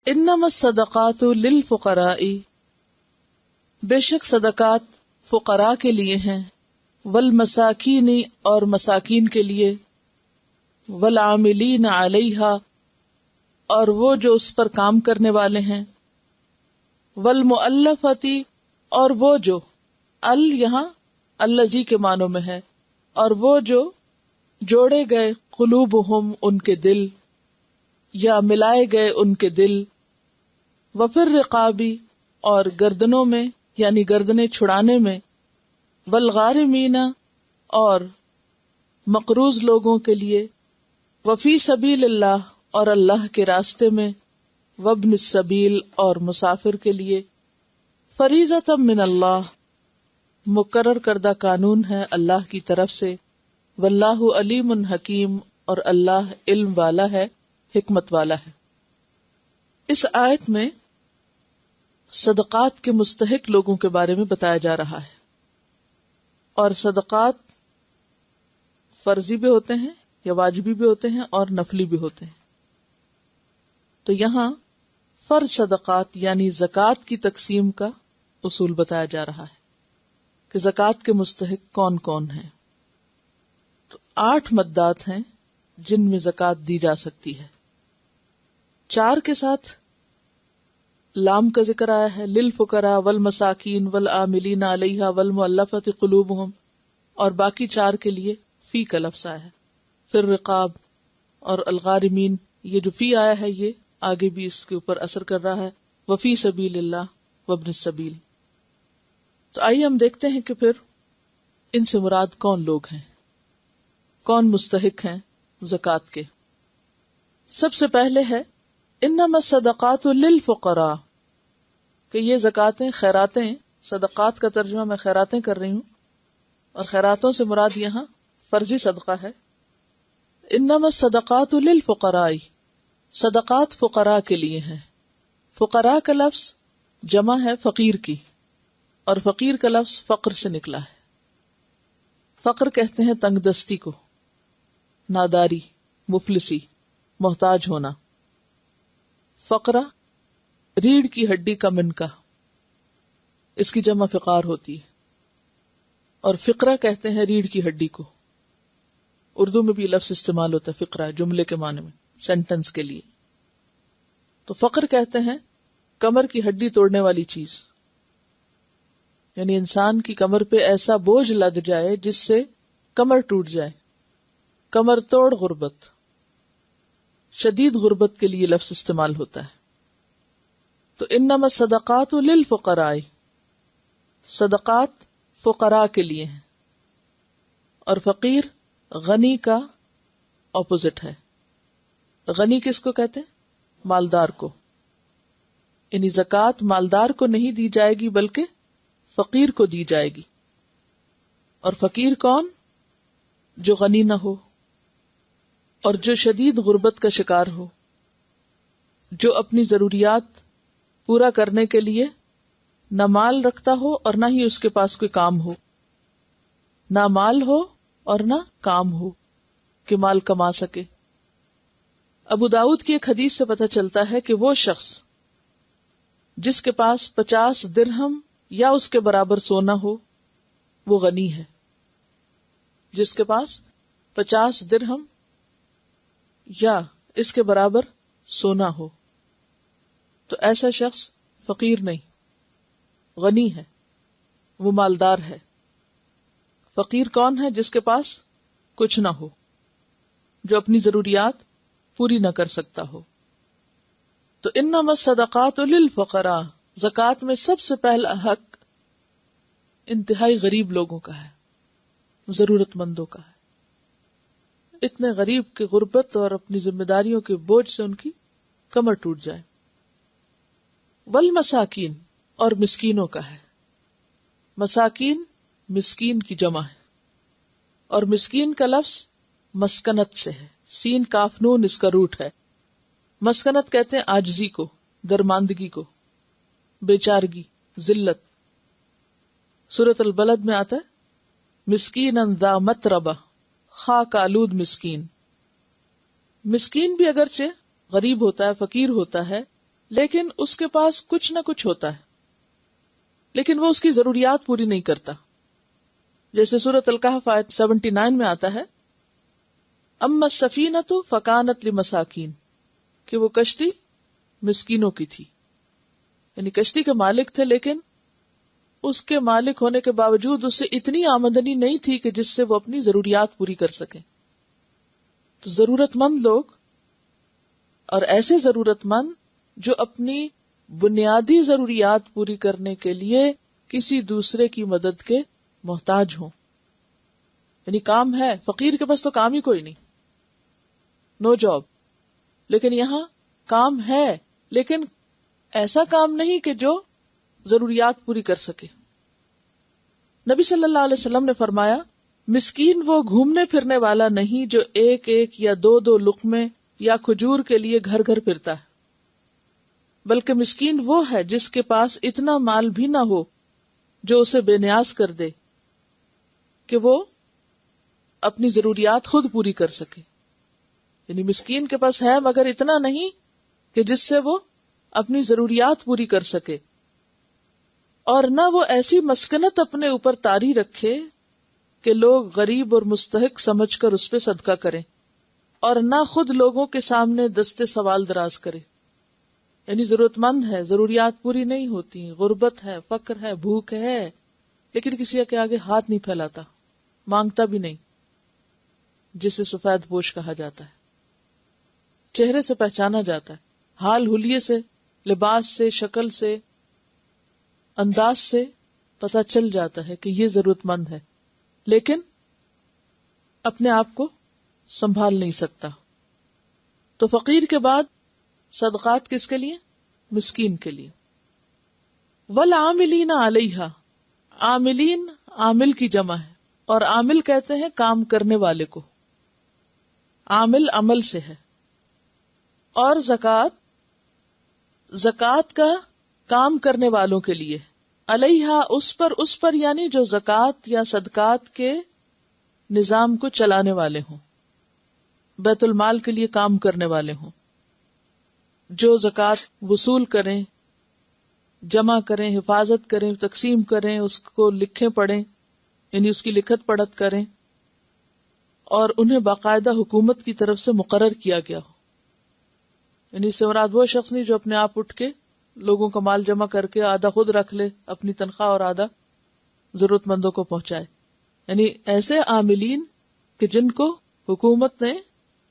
انما الصدقات للفقراء، بے شک صدقات فقراء کے لیے ہیں، والمساکین اور مساکین کے لیے، والعاملین علیہا اور وہ جو اس پر کام کرنے والے ہیں، والمؤلفۃ اور وہ جو، ال یہاں الذی کے معنوں میں ہے، اور وہ جو جوڑے گئے، قلوبہم ان کے دل، یا ملائے گئے ان کے دل، وفی الرقابی اور گردنوں میں یعنی گردنیں چھڑانے میں، والغارمین اور مقروض لوگوں کے لیے، وفی سبیل اللہ اور اللہ کے راستے میں، وابن السبیل اور مسافر کے لیے، فریضۃ من اللہ مقرر کردہ قانون ہے اللہ کی طرف سے، واللہ علیم حکیم اور اللہ علم والا ہے، حکمت والا ہے۔ اس آیت میں صدقات کے مستحق لوگوں کے بارے میں بتایا جا رہا ہے، اور صدقات فرضی بھی ہوتے ہیں یا واجبی بھی ہوتے ہیں اور نفلی بھی ہوتے ہیں۔ تو یہاں فرض صدقات یعنی زکوٰۃ کی تقسیم کا اصول بتایا جا رہا ہے کہ زکوٰۃ کے مستحق کون کون ہیں۔ تو 8 مدات ہیں جن میں زکوٰۃ دی جا سکتی ہے۔ 4 کے ساتھ لام کا ذکر آیا ہے، للفقراء والمساکین والعاملین علیہا والمؤلفۃ قلوبہم، اور باقی 4 کے لیے فی کا لفظ آیا ہے، پھر رقاب اور الغارمین، یہ جو فی آیا ہے یہ آگے بھی اس کے اوپر اثر کر رہا ہے، وفی سبیل اللہ وابن السبیل۔ تو آئیے ہم دیکھتے ہیں کہ پھر ان سے مراد کون لوگ ہیں، کون مستحق ہیں زکوٰۃ کے۔ سب سے پہلے ہے انما الصدقات للفقراء، کہ یہ زکوٰتیں خیراتیں، صدقات کا ترجمہ میں خیراتیں کر رہی ہوں، اور خیراتوں سے مراد یہاں فرضی صدقہ ہے۔ انما الصدقات للفقراء، صدقات فقراء کے لیے ہیں۔ فقراء کا لفظ جمع ہے فقیر کی، اور فقیر کا لفظ فقر سے نکلا ہے۔ فقر کہتے ہیں تنگ دستی کو، ناداری، مفلسی، محتاج ہونا۔ فقرہ ریڑھ کی ہڈی کا منکا، اس کی جمع فقار ہوتی ہے، اور فقرہ کہتے ہیں ریڑھ کی ہڈی کو۔ اردو میں بھی لفظ استعمال ہوتا ہے فقرہ، جملے کے معنی میں، سینٹنس کے لیے۔ تو فقر کہتے ہیں کمر کی ہڈی توڑنے والی چیز، یعنی انسان کی کمر پہ ایسا بوجھ لد جائے جس سے کمر ٹوٹ جائے، کمر توڑ غربت، شدید غربت کے لیے لفظ استعمال ہوتا ہے۔ تو انما الصدقات للفقراء، صدقات فقراء کے لیے ہیں، اور فقیر غنی کا اپوزٹ ہے۔ غنی کس کو کہتے ہیں؟ مالدار کو، یعنی زکوٰۃ مالدار کو نہیں دی جائے گی بلکہ فقیر کو دی جائے گی۔ اور فقیر کون؟ جو غنی نہ ہو اور جو شدید غربت کا شکار ہو، جو اپنی ضروریات پورا کرنے کے لیے نہ مال رکھتا ہو اور نہ ہی اس کے پاس کوئی کام ہو، نہ مال ہو اور نہ کام ہو کہ مال کما سکے۔ ابو داؤد کی ایک حدیث سے پتہ چلتا ہے کہ وہ شخص جس کے پاس 50 درہم یا اس کے برابر سونا ہو وہ غنی ہے۔ جس کے پاس 50 درہم یا اس کے برابر سونا ہو تو ایسا شخص فقیر نہیں، غنی ہے، وہ مالدار ہے۔ فقیر کون ہے؟ جس کے پاس کچھ نہ ہو، جو اپنی ضروریات پوری نہ کر سکتا ہو۔ تو انما الصدقات للفقراء، زکوٰۃ میں سب سے پہلا حق انتہائی غریب لوگوں کا ہے، ضرورت مندوں کا ہے۔ اتنے غریب کہ غربت اور اپنی ذمہ داریوں کے بوجھ سے ان کی کمر ٹوٹ جائے۔ والمساکین، اور مسکینوں کا ہے۔ مساکین مسکین کی جمع ہے، اور مسکین کا لفظ مسکنت سے ہے، سین کاف نون اس کا روٹ ہے۔ مسکنت کہتے ہیں عاجزی کو، درماندگی کو، بیچارگی، ذلت۔ سورۃ البلد میں آتا ہے مسکینا ذا متربہ، خاک آلود مسکین۔ مسکین بھی اگرچہ غریب ہوتا ہے، فقیر ہوتا ہے، لیکن اس کے پاس کچھ نہ کچھ ہوتا ہے، لیکن وہ اس کی ضروریات پوری نہیں کرتا. جیسے سورۃ الکہف آیت 79 میں آتا ہے، اما السفینۃ فکانت لمساکین، کہ وہ کشتی مسکینوں کی تھی. یعنی کشتی کے مالک تھے، لیکن اس کے مالک ہونے کے باوجود اس سے اتنی آمدنی نہیں تھی کہ جس سے وہ اپنی ضروریات پوری کر سکیں. تو ضرورت مند لوگ، اور ایسے ضرورت مند جو اپنی بنیادی ضروریات پوری کرنے کے لیے کسی دوسرے کی مدد کے محتاج ہوں. یعنی کام ہے، فقیر کے پاس تو کام ہی کوئی نہیں، نو جاب. لیکن یہاں کام ہے، لیکن ایسا کام نہیں کہ جو ضروریات پوری کر سکے. نبی صلی اللہ علیہ وسلم نے فرمایا، مسکین وہ گھومنے پھرنے والا نہیں جو ایک ایک یا دو دو لقمے یا کھجور کے لیے گھر گھر پھرتا ہے، بلکہ مسکین وہ ہے جس کے پاس اتنا مال بھی نہ ہو جو اسے بے نیاز کر دے کہ وہ اپنی ضروریات خود پوری کر سکے. یعنی مسکین کے پاس ہے مگر اتنا نہیں کہ جس سے وہ اپنی ضروریات پوری کر سکے، اور نہ وہ ایسی مسکنت اپنے اوپر طاری رکھے کہ لوگ غریب اور مستحق سمجھ کر اس پہ صدقہ کریں، اور نہ خود لوگوں کے سامنے دستے سوال دراز کرے. یعنی ضرورت مند ہے، ضروریات پوری نہیں ہوتی، غربت ہے، فقر ہے، بھوک ہے، لیکن کسی کے آگے ہاتھ نہیں پھیلاتا، مانگتا بھی نہیں، جسے سفید پوش کہا جاتا ہے. چہرے سے پہچانا جاتا ہے، حال حلیے سے، لباس سے، شکل سے، انداز سے پتہ چل جاتا ہے کہ یہ ضرورت مند ہے، لیکن اپنے آپ کو سنبھال نہیں سکتا. تو فقیر کے بعد صدقات کس کے لیے؟ مسکین کے لیے. والعاملین علیہا، عاملین عامل کی جمع ہے، اور عامل کہتے ہیں کام کرنے والے کو، عامل عمل سے ہے. اور زکوٰۃ کا کام کرنے والوں کے لیے، علیہا اس پر یعنی جو زکوٰۃ یا صدقات کے نظام کو چلانے والے ہوں، بیت المال کے لیے کام کرنے والے ہوں، جو زکوٰۃ وصول کریں، جمع کریں، حفاظت کریں، تقسیم کریں، اس کو لکھیں پڑھیں، یعنی اس کی لکھت پڑھت کریں، اور انہیں باقاعدہ حکومت کی طرف سے مقرر کیا گیا ہو. یعنی اس سے مراد وہ شخص نہیں جو اپنے آپ اٹھ کے لوگوں کا مال جمع کر کے آدھا خود رکھ لے اپنی تنخواہ اور آدھا ضرورت مندوں کو پہنچائے. یعنی ایسے عاملین کہ جن کو حکومت نے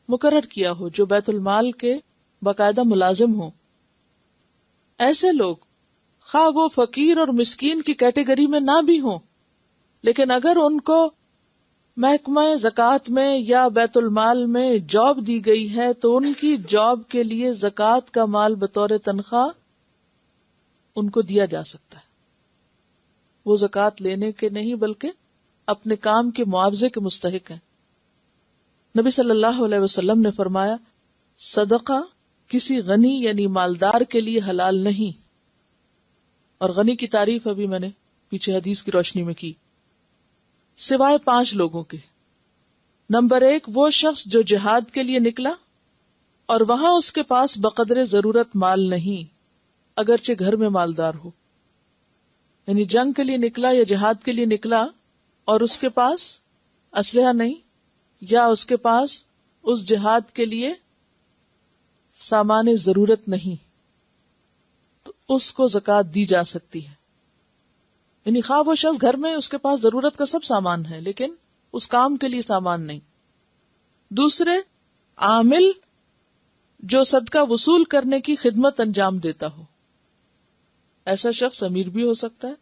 مقرر کیا ہو، جو بیت المال کے باقاعدہ ملازم ہوں. ایسے لوگ خواہ وہ فقیر اور مسکین کی کیٹیگری میں نہ بھی ہوں، لیکن اگر ان کو محکمہ زکوٰۃ میں یا بیت المال میں جاب دی گئی ہے تو ان کی جاب کے لیے زکوٰۃ کا مال بطور تنخواہ ان کو دیا جا سکتا ہے. وہ زکوٰۃ لینے کے نہیں بلکہ اپنے کام کے معاوضے کے مستحق ہیں. نبی صلی اللہ علیہ وسلم نے فرمایا، صدقہ کسی غنی یعنی مالدار کے لیے حلال نہیں. اور غنی کی تعریف ابھی میں نے پیچھے حدیث کی روشنی میں کی، سوائے 5 لوگوں کے. نمبر 1 وہ شخص جو جہاد کے لیے نکلا اور وہاں اس کے پاس بقدر ضرورت مال نہیں اگرچہ گھر میں مالدار ہو. یعنی جنگ کے لیے نکلا یا جہاد کے لیے نکلا اور اس کے پاس اسلحہ نہیں، یا اس کے پاس اس جہاد کے لیے سامان ضرورت نہیں، تو اس کو زکوٰۃ دی جا سکتی ہے. یعنی خواہ وہ شخص گھر میں اس کے پاس ضرورت کا سب سامان ہے لیکن اس کام کے لیے سامان نہیں. دوسرے، عامل جو صدقہ وصول کرنے کی خدمت انجام دیتا ہو. ایسا شخص امیر بھی ہو سکتا ہے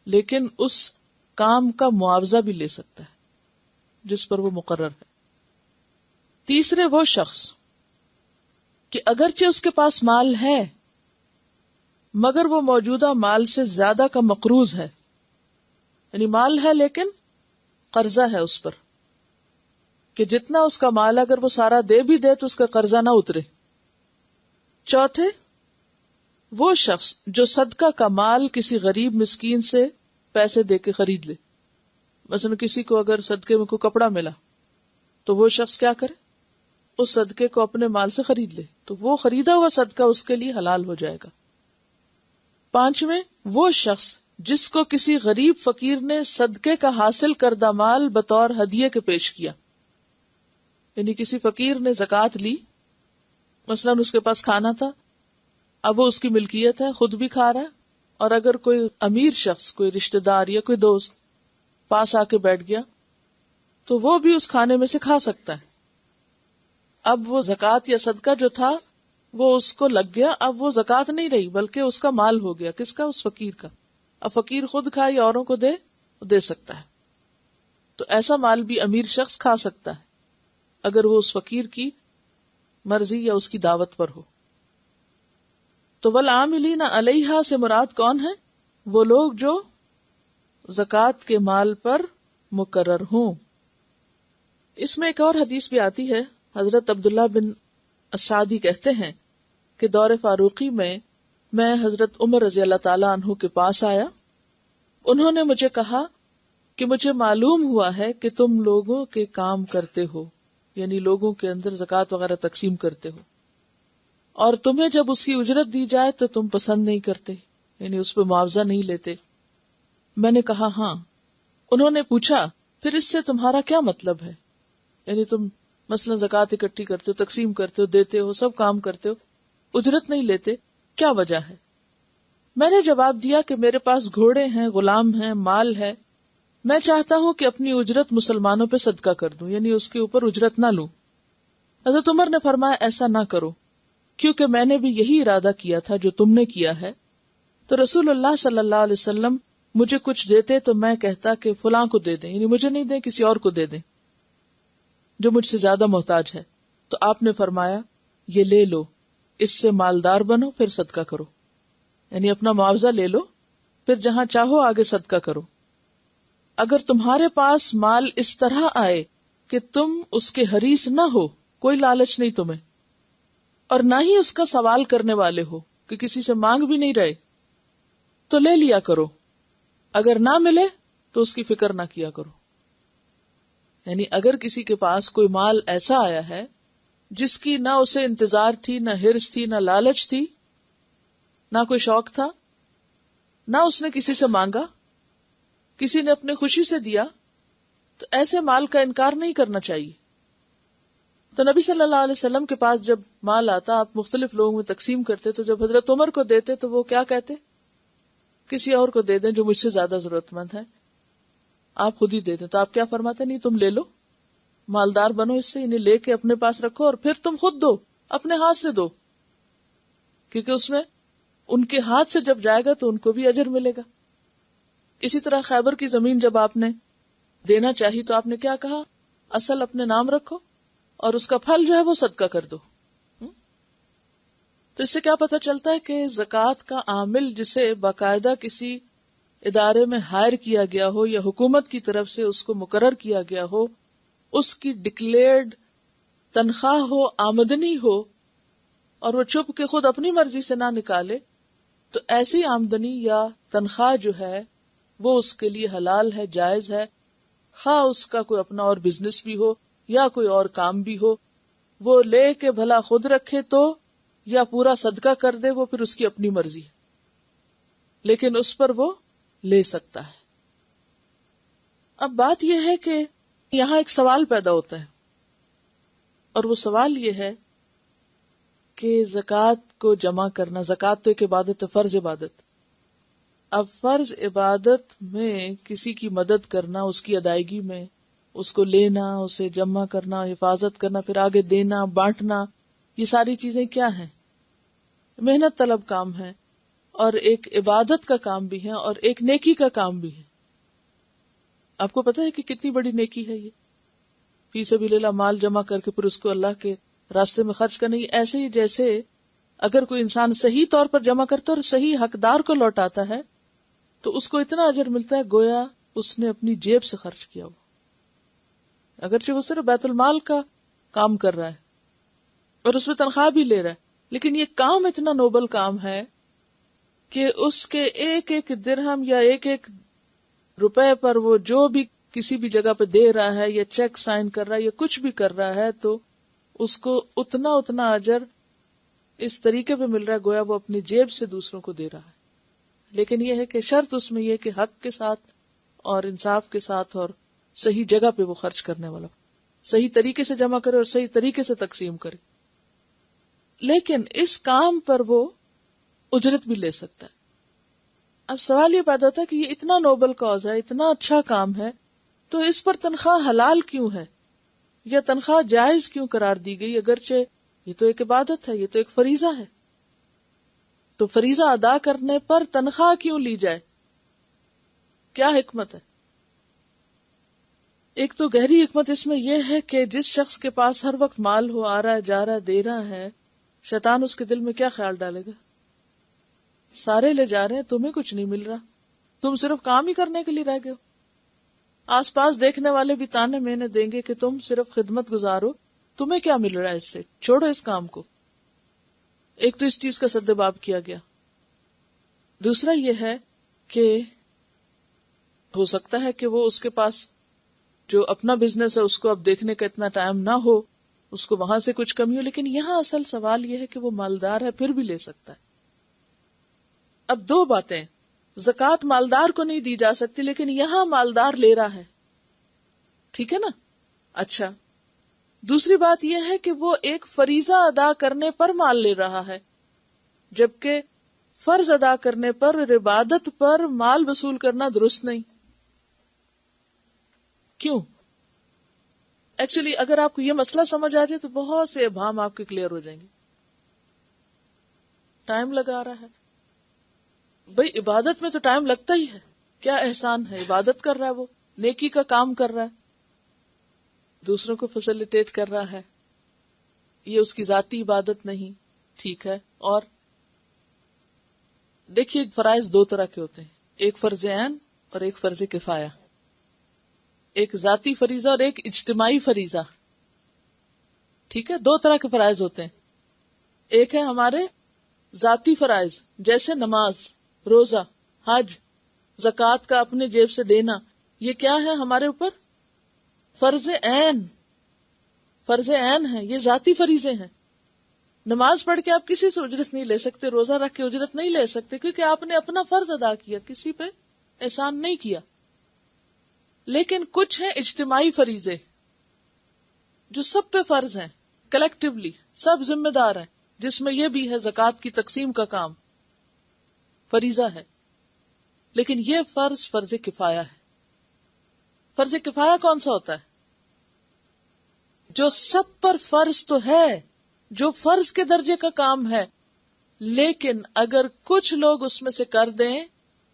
لیکن اس کام کا معاوضہ بھی لے سکتا ہے جس پر وہ مقرر ہے. تیسرے، وہ شخص کہ اگرچہ اس کے پاس مال ہے مگر وہ موجودہ مال سے زیادہ کا مقروض ہے. یعنی مال ہے لیکن قرضہ ہے اس پر، کہ جتنا اس کا مال اگر وہ سارا دے بھی دے تو اس کا قرضہ نہ اترے. چوتھے، وہ شخص جو صدقہ کا مال کسی غریب مسکین سے پیسے دے کے خرید لے. مثلا کسی کو اگر صدقے میں کوئی کپڑا ملا تو وہ شخص کیا کرے، اس صدقے کو اپنے مال سے خرید لے تو وہ خریدا ہوا صدقہ اس کے لیے حلال ہو جائے گا۔ پانچویں، وہ شخص جس کو کسی غریب فقیر نے صدقے کا حاصل کردہ مال بطور ہدیے کے پیش کیا، یعنی کسی فقیر نے زکوٰۃ لی، مثلاً اس کے پاس کھانا تھا، اب وہ اس کی ملکیت ہے، خود بھی کھا رہا ہے، اور اگر کوئی امیر شخص، کوئی رشتہ دار یا کوئی دوست پاس آ کے بیٹھ گیا تو وہ بھی اس کھانے میں سے کھا سکتا ہے۔ اب وہ زکوٰۃ یا صدقہ جو تھا وہ اس کو لگ گیا، اب وہ زکوٰۃ نہیں رہی بلکہ اس کا مال ہو گیا۔ کس کا؟ اس فقیر کا۔ اب فقیر خود کھائے یا اوروں کو دے سکتا ہے، تو ایسا مال بھی امیر شخص کھا سکتا ہے اگر وہ اس فقیر کی مرضی یا اس کی دعوت پر ہو۔ تو والعاملین علیہا سے مراد کون ہے؟ وہ لوگ جو زکوٰۃ کے مال پر مقرر ہوں۔ اس میں ایک اور حدیث بھی آتی ہے، حضرت عبداللہ بن السعدی کہتے ہیں کہ دور فاروقی میں حضرت عمر رضی اللہ تعالیٰ عنہ کے پاس آیا، انہوں نے مجھے کہا کہ مجھے معلوم ہوا ہے کہ تم لوگوں کے کام کرتے ہو، یعنی لوگوں کے اندر زکوٰۃ وغیرہ تقسیم کرتے ہو، اور تمہیں جب اس کی اجرت دی جائے تو تم پسند نہیں کرتے، یعنی اس پہ معاوضہ نہیں لیتے۔ میں نے کہا ہاں۔ انہوں نے پوچھا پھر اس سے تمہارا کیا مطلب ہے؟ یعنی تم مثلا زکوٰۃ اکٹھی کرتے ہو، تقسیم کرتے ہو، دیتے ہو، سب کام کرتے ہو، اجرت نہیں لیتے، کیا وجہ ہے؟ میں نے جواب دیا کہ میرے پاس گھوڑے ہیں، غلام ہیں، مال ہے، میں چاہتا ہوں کہ اپنی اجرت مسلمانوں پہ صدقہ کر دوں، یعنی اس کے اوپر اجرت نہ لوں۔ حضرت عمر نے فرمایا ایسا نہ کرو، کیونکہ میں نے بھی یہی ارادہ کیا تھا جو تم نے کیا ہے۔ تو رسول اللہ صلی اللہ علیہ وسلم مجھے کچھ دیتے تو میں کہتا کہ فلاں کو دے دیں، یعنی مجھے نہیں دیں، کسی اور کو دے دیں جو مجھ سے زیادہ محتاج ہے۔ تو آپ نے فرمایا یہ لے لو، اس سے مالدار بنو، پھر صدقہ کرو، یعنی اپنا معاوضہ لے لو، پھر جہاں چاہو آگے صدقہ کرو۔ اگر تمہارے پاس مال اس طرح آئے کہ تم اس کے حریص نہ ہو، کوئی لالچ نہیں تمہیں، اور نہ ہی اس کا سوال کرنے والے ہو کہ کسی سے مانگ بھی نہیں رہے، تو لے لیا کرو، اگر نہ ملے تو اس کی فکر نہ کیا کرو۔ یعنی اگر کسی کے پاس کوئی مال ایسا آیا ہے جس کی نہ اسے انتظار تھی، نہ حرص تھی، نہ لالچ تھی، نہ کوئی شوق تھا، نہ اس نے کسی سے مانگا، کسی نے اپنے خوشی سے دیا، تو ایسے مال کا انکار نہیں کرنا چاہیے۔ تو نبی صلی اللہ علیہ وسلم کے پاس جب مال آتا، آپ مختلف لوگوں میں تقسیم کرتے، تو جب حضرت عمر کو دیتے تو وہ کیا کہتے؟ کسی اور کو دے دیں جو مجھ سے زیادہ ضرورت مند ہے، آپ خود ہی دے دیں۔ تو آپ کیا فرماتے؟ نہیں، تم لے لو، مالدار بنو اس سے، انہیں لے کے اپنے پاس رکھو اور پھر تم خود دو، اپنے ہاتھ سے دو، کیونکہ اس میں ان کے ہاتھ سے جب جائے گا تو ان کو بھی اجر ملے گا۔ اسی طرح خیبر کی زمین جب آپ نے دینا چاہی تو آپ نے کیا کہا؟ اصل اپنے نام رکھو اور اس کا پھل جو ہے وہ صدقہ کر دو۔ تو اس سے کیا پتہ چلتا ہے کہ زکوٰۃ کا عامل جسے باقاعدہ کسی ادارے میں ہائر کیا گیا ہو یا حکومت کی طرف سے اس کو مقرر کیا گیا ہو، اس کی ڈکلیئرڈ تنخواہ ہو، آمدنی ہو، اور وہ چھپ کے خود اپنی مرضی سے نہ نکالے، تو ایسی آمدنی یا تنخواہ جو ہے وہ اس کے لیے حلال ہے، جائز ہے، خواہ اس کا کوئی اپنا اور بزنس بھی ہو یا کوئی اور کام بھی ہو، وہ لے کے بھلا خود رکھے تو یا پورا صدقہ کر دے، وہ پھر اس کی اپنی مرضی ہے، لیکن اس پر وہ لے سکتا ہے۔ اب بات یہ ہے کہ یہاں ایک سوال پیدا ہوتا ہے، اور وہ سوال یہ ہے کہ زکوٰۃ کو جمع کرنا، زکوٰۃ تو ایک عبادت ہے، فرض عبادت، اب فرض عبادت میں کسی کی مدد کرنا، اس کی ادائیگی میں، اس کو لینا، اسے جمع کرنا، حفاظت کرنا، پھر آگے دینا، بانٹنا، یہ ساری چیزیں کیا ہیں؟ محنت طلب کام ہے، اور ایک عبادت کا کام بھی ہے، اور ایک نیکی کا کام بھی ہے۔ آپ کو پتہ ہے کہ کتنی بڑی نیکی ہے یہ، فی سبیل اللہ مال جمع کر کے پھر اس کو اللہ کے راستے میں خرچ کرنا۔ ایسے ہی جیسے اگر کوئی انسان صحیح طور پر جمع کرتا ہے اور صحیح حقدار کو لوٹاتا ہے تو اس کو اتنا اجر ملتا ہے گویا اس نے اپنی جیب سے خرچ کیا ہو، اگرچہ وہ صرف بیت المال کا کام کر رہا ہے اور اس میں تنخواہ بھی لے رہا ہے، لیکن یہ کام اتنا نوبل کام ہے کہ اس کے ایک ایک درہم یا ایک ایک روپے پر وہ جو بھی کسی بھی جگہ پہ دے رہا ہے یا چیک سائن کر رہا ہے یا کچھ بھی کر رہا ہے، تو اس کو اتنا اجر اس طریقے پہ مل رہا ہے گویا وہ اپنی جیب سے دوسروں کو دے رہا ہے. لیکن یہ ہے کہ شرط اس میں یہ کہ حق کے ساتھ اور انصاف کے ساتھ اور صحیح جگہ پہ وہ خرچ کرنے والا صحیح طریقے سے جمع کرے اور صحیح طریقے سے تقسیم کرے. لیکن اس کام پر وہ اجرت بھی لے سکتا ہے. اب سوال یہ پیدا ہوتا ہے کہ یہ اتنا نوبل کاز ہے، اتنا اچھا کام ہے، تو اس پر تنخواہ حلال کیوں ہے یا تنخواہ جائز کیوں قرار دی گئی؟ اگرچہ یہ تو ایک عبادت ہے، یہ تو ایک فریضہ ہے، تو فریضہ ادا کرنے پر تنخواہ کیوں لی جائے؟ کیا حکمت ہے؟ ایک تو گہری حکمت اس میں یہ ہے کہ جس شخص کے پاس ہر وقت مال ہو، آ رہا ہے، جا رہا ہے، دے رہا ہے، شیطان اس کے دل میں کیا خیال ڈالے گا؟ سارے لے جا رہے ہیں، تمہیں کچھ نہیں مل رہا، تم صرف کام ہی کرنے کے لیے رہ گئے ہو. آس پاس دیکھنے والے بھی تانے مینے دیں گے کہ تم صرف خدمت گزارو، تمہیں کیا مل رہا ہے اس سے، چھوڑو اس کام کو. ایک تو اس چیز کا سدباب کیا گیا. دوسرا یہ ہے کہ ہو سکتا ہے کہ وہ اس کے پاس جو اپنا بزنس ہے اس کو اب دیکھنے کا اتنا ٹائم نہ ہو، اس کو وہاں سے کچھ کمی ہو، لیکن یہاں اصل سوال یہ ہے کہ وہ مالدار ہے پھر بھی لے سکتا ہے. اب دو باتیں، زکوٰۃ مالدار کو نہیں دی جا سکتی، لیکن یہاں مالدار لے رہا ہے، ٹھیک ہے نا؟ اچھا، دوسری بات یہ ہے کہ وہ ایک فریضہ ادا کرنے پر مال لے رہا ہے، جبکہ فرض ادا کرنے پر اور عبادت پر مال وصول کرنا درست نہیں. کیوں؟ ایکچولی اگر آپ کو یہ مسئلہ سمجھ آ جائے تو بہت سے ابہام آپ کے کلیئر ہو جائیں گے. ٹائم لگا رہا ہے بھئی، عبادت میں تو ٹائم لگتا ہی ہے. کیا احسان ہے؟ عبادت کر رہا ہے، وہ نیکی کا کام کر رہا ہے، دوسروں کو فیسیلیٹیٹ کر رہا ہے، یہ اس کی ذاتی عبادت نہیں، ٹھیک ہے. اور دیکھیے فرائض دو طرح کے ہوتے ہیں، ایک فرض عین اور ایک فرض کفایہ، ایک ذاتی فریضہ اور ایک اجتماعی فریضہ، ٹھیک ہے. دو طرح کے فرائض ہوتے ہیں. ایک ہے ہمارے ذاتی فرائض جیسے نماز، روزہ، حج، زکوٰۃ کا اپنے جیب سے دینا، یہ کیا ہے ہمارے اوپر؟ فرض عین، فرض عین ہے، یہ ذاتی فریضے ہیں. نماز پڑھ کے آپ کسی سے اجرت نہیں لے سکتے، روزہ رکھ کے اجرت نہیں لے سکتے، کیونکہ آپ نے اپنا فرض ادا کیا، کسی پہ احسان نہیں کیا. لیکن کچھ ہیں اجتماعی فریضے جو سب پہ فرض ہیں، کلیکٹیولی سب ذمہ دار ہیں، جس میں یہ بھی ہے زکوٰۃ کی تقسیم کا کام فریضہ ہے. لیکن یہ فرض کفایہ ہے. فرض کفایہ کون سا ہوتا ہے؟ جو سب پر فرض تو ہے، جو فرض کے درجے کا کام ہے، لیکن اگر کچھ لوگ اس میں سے کر دیں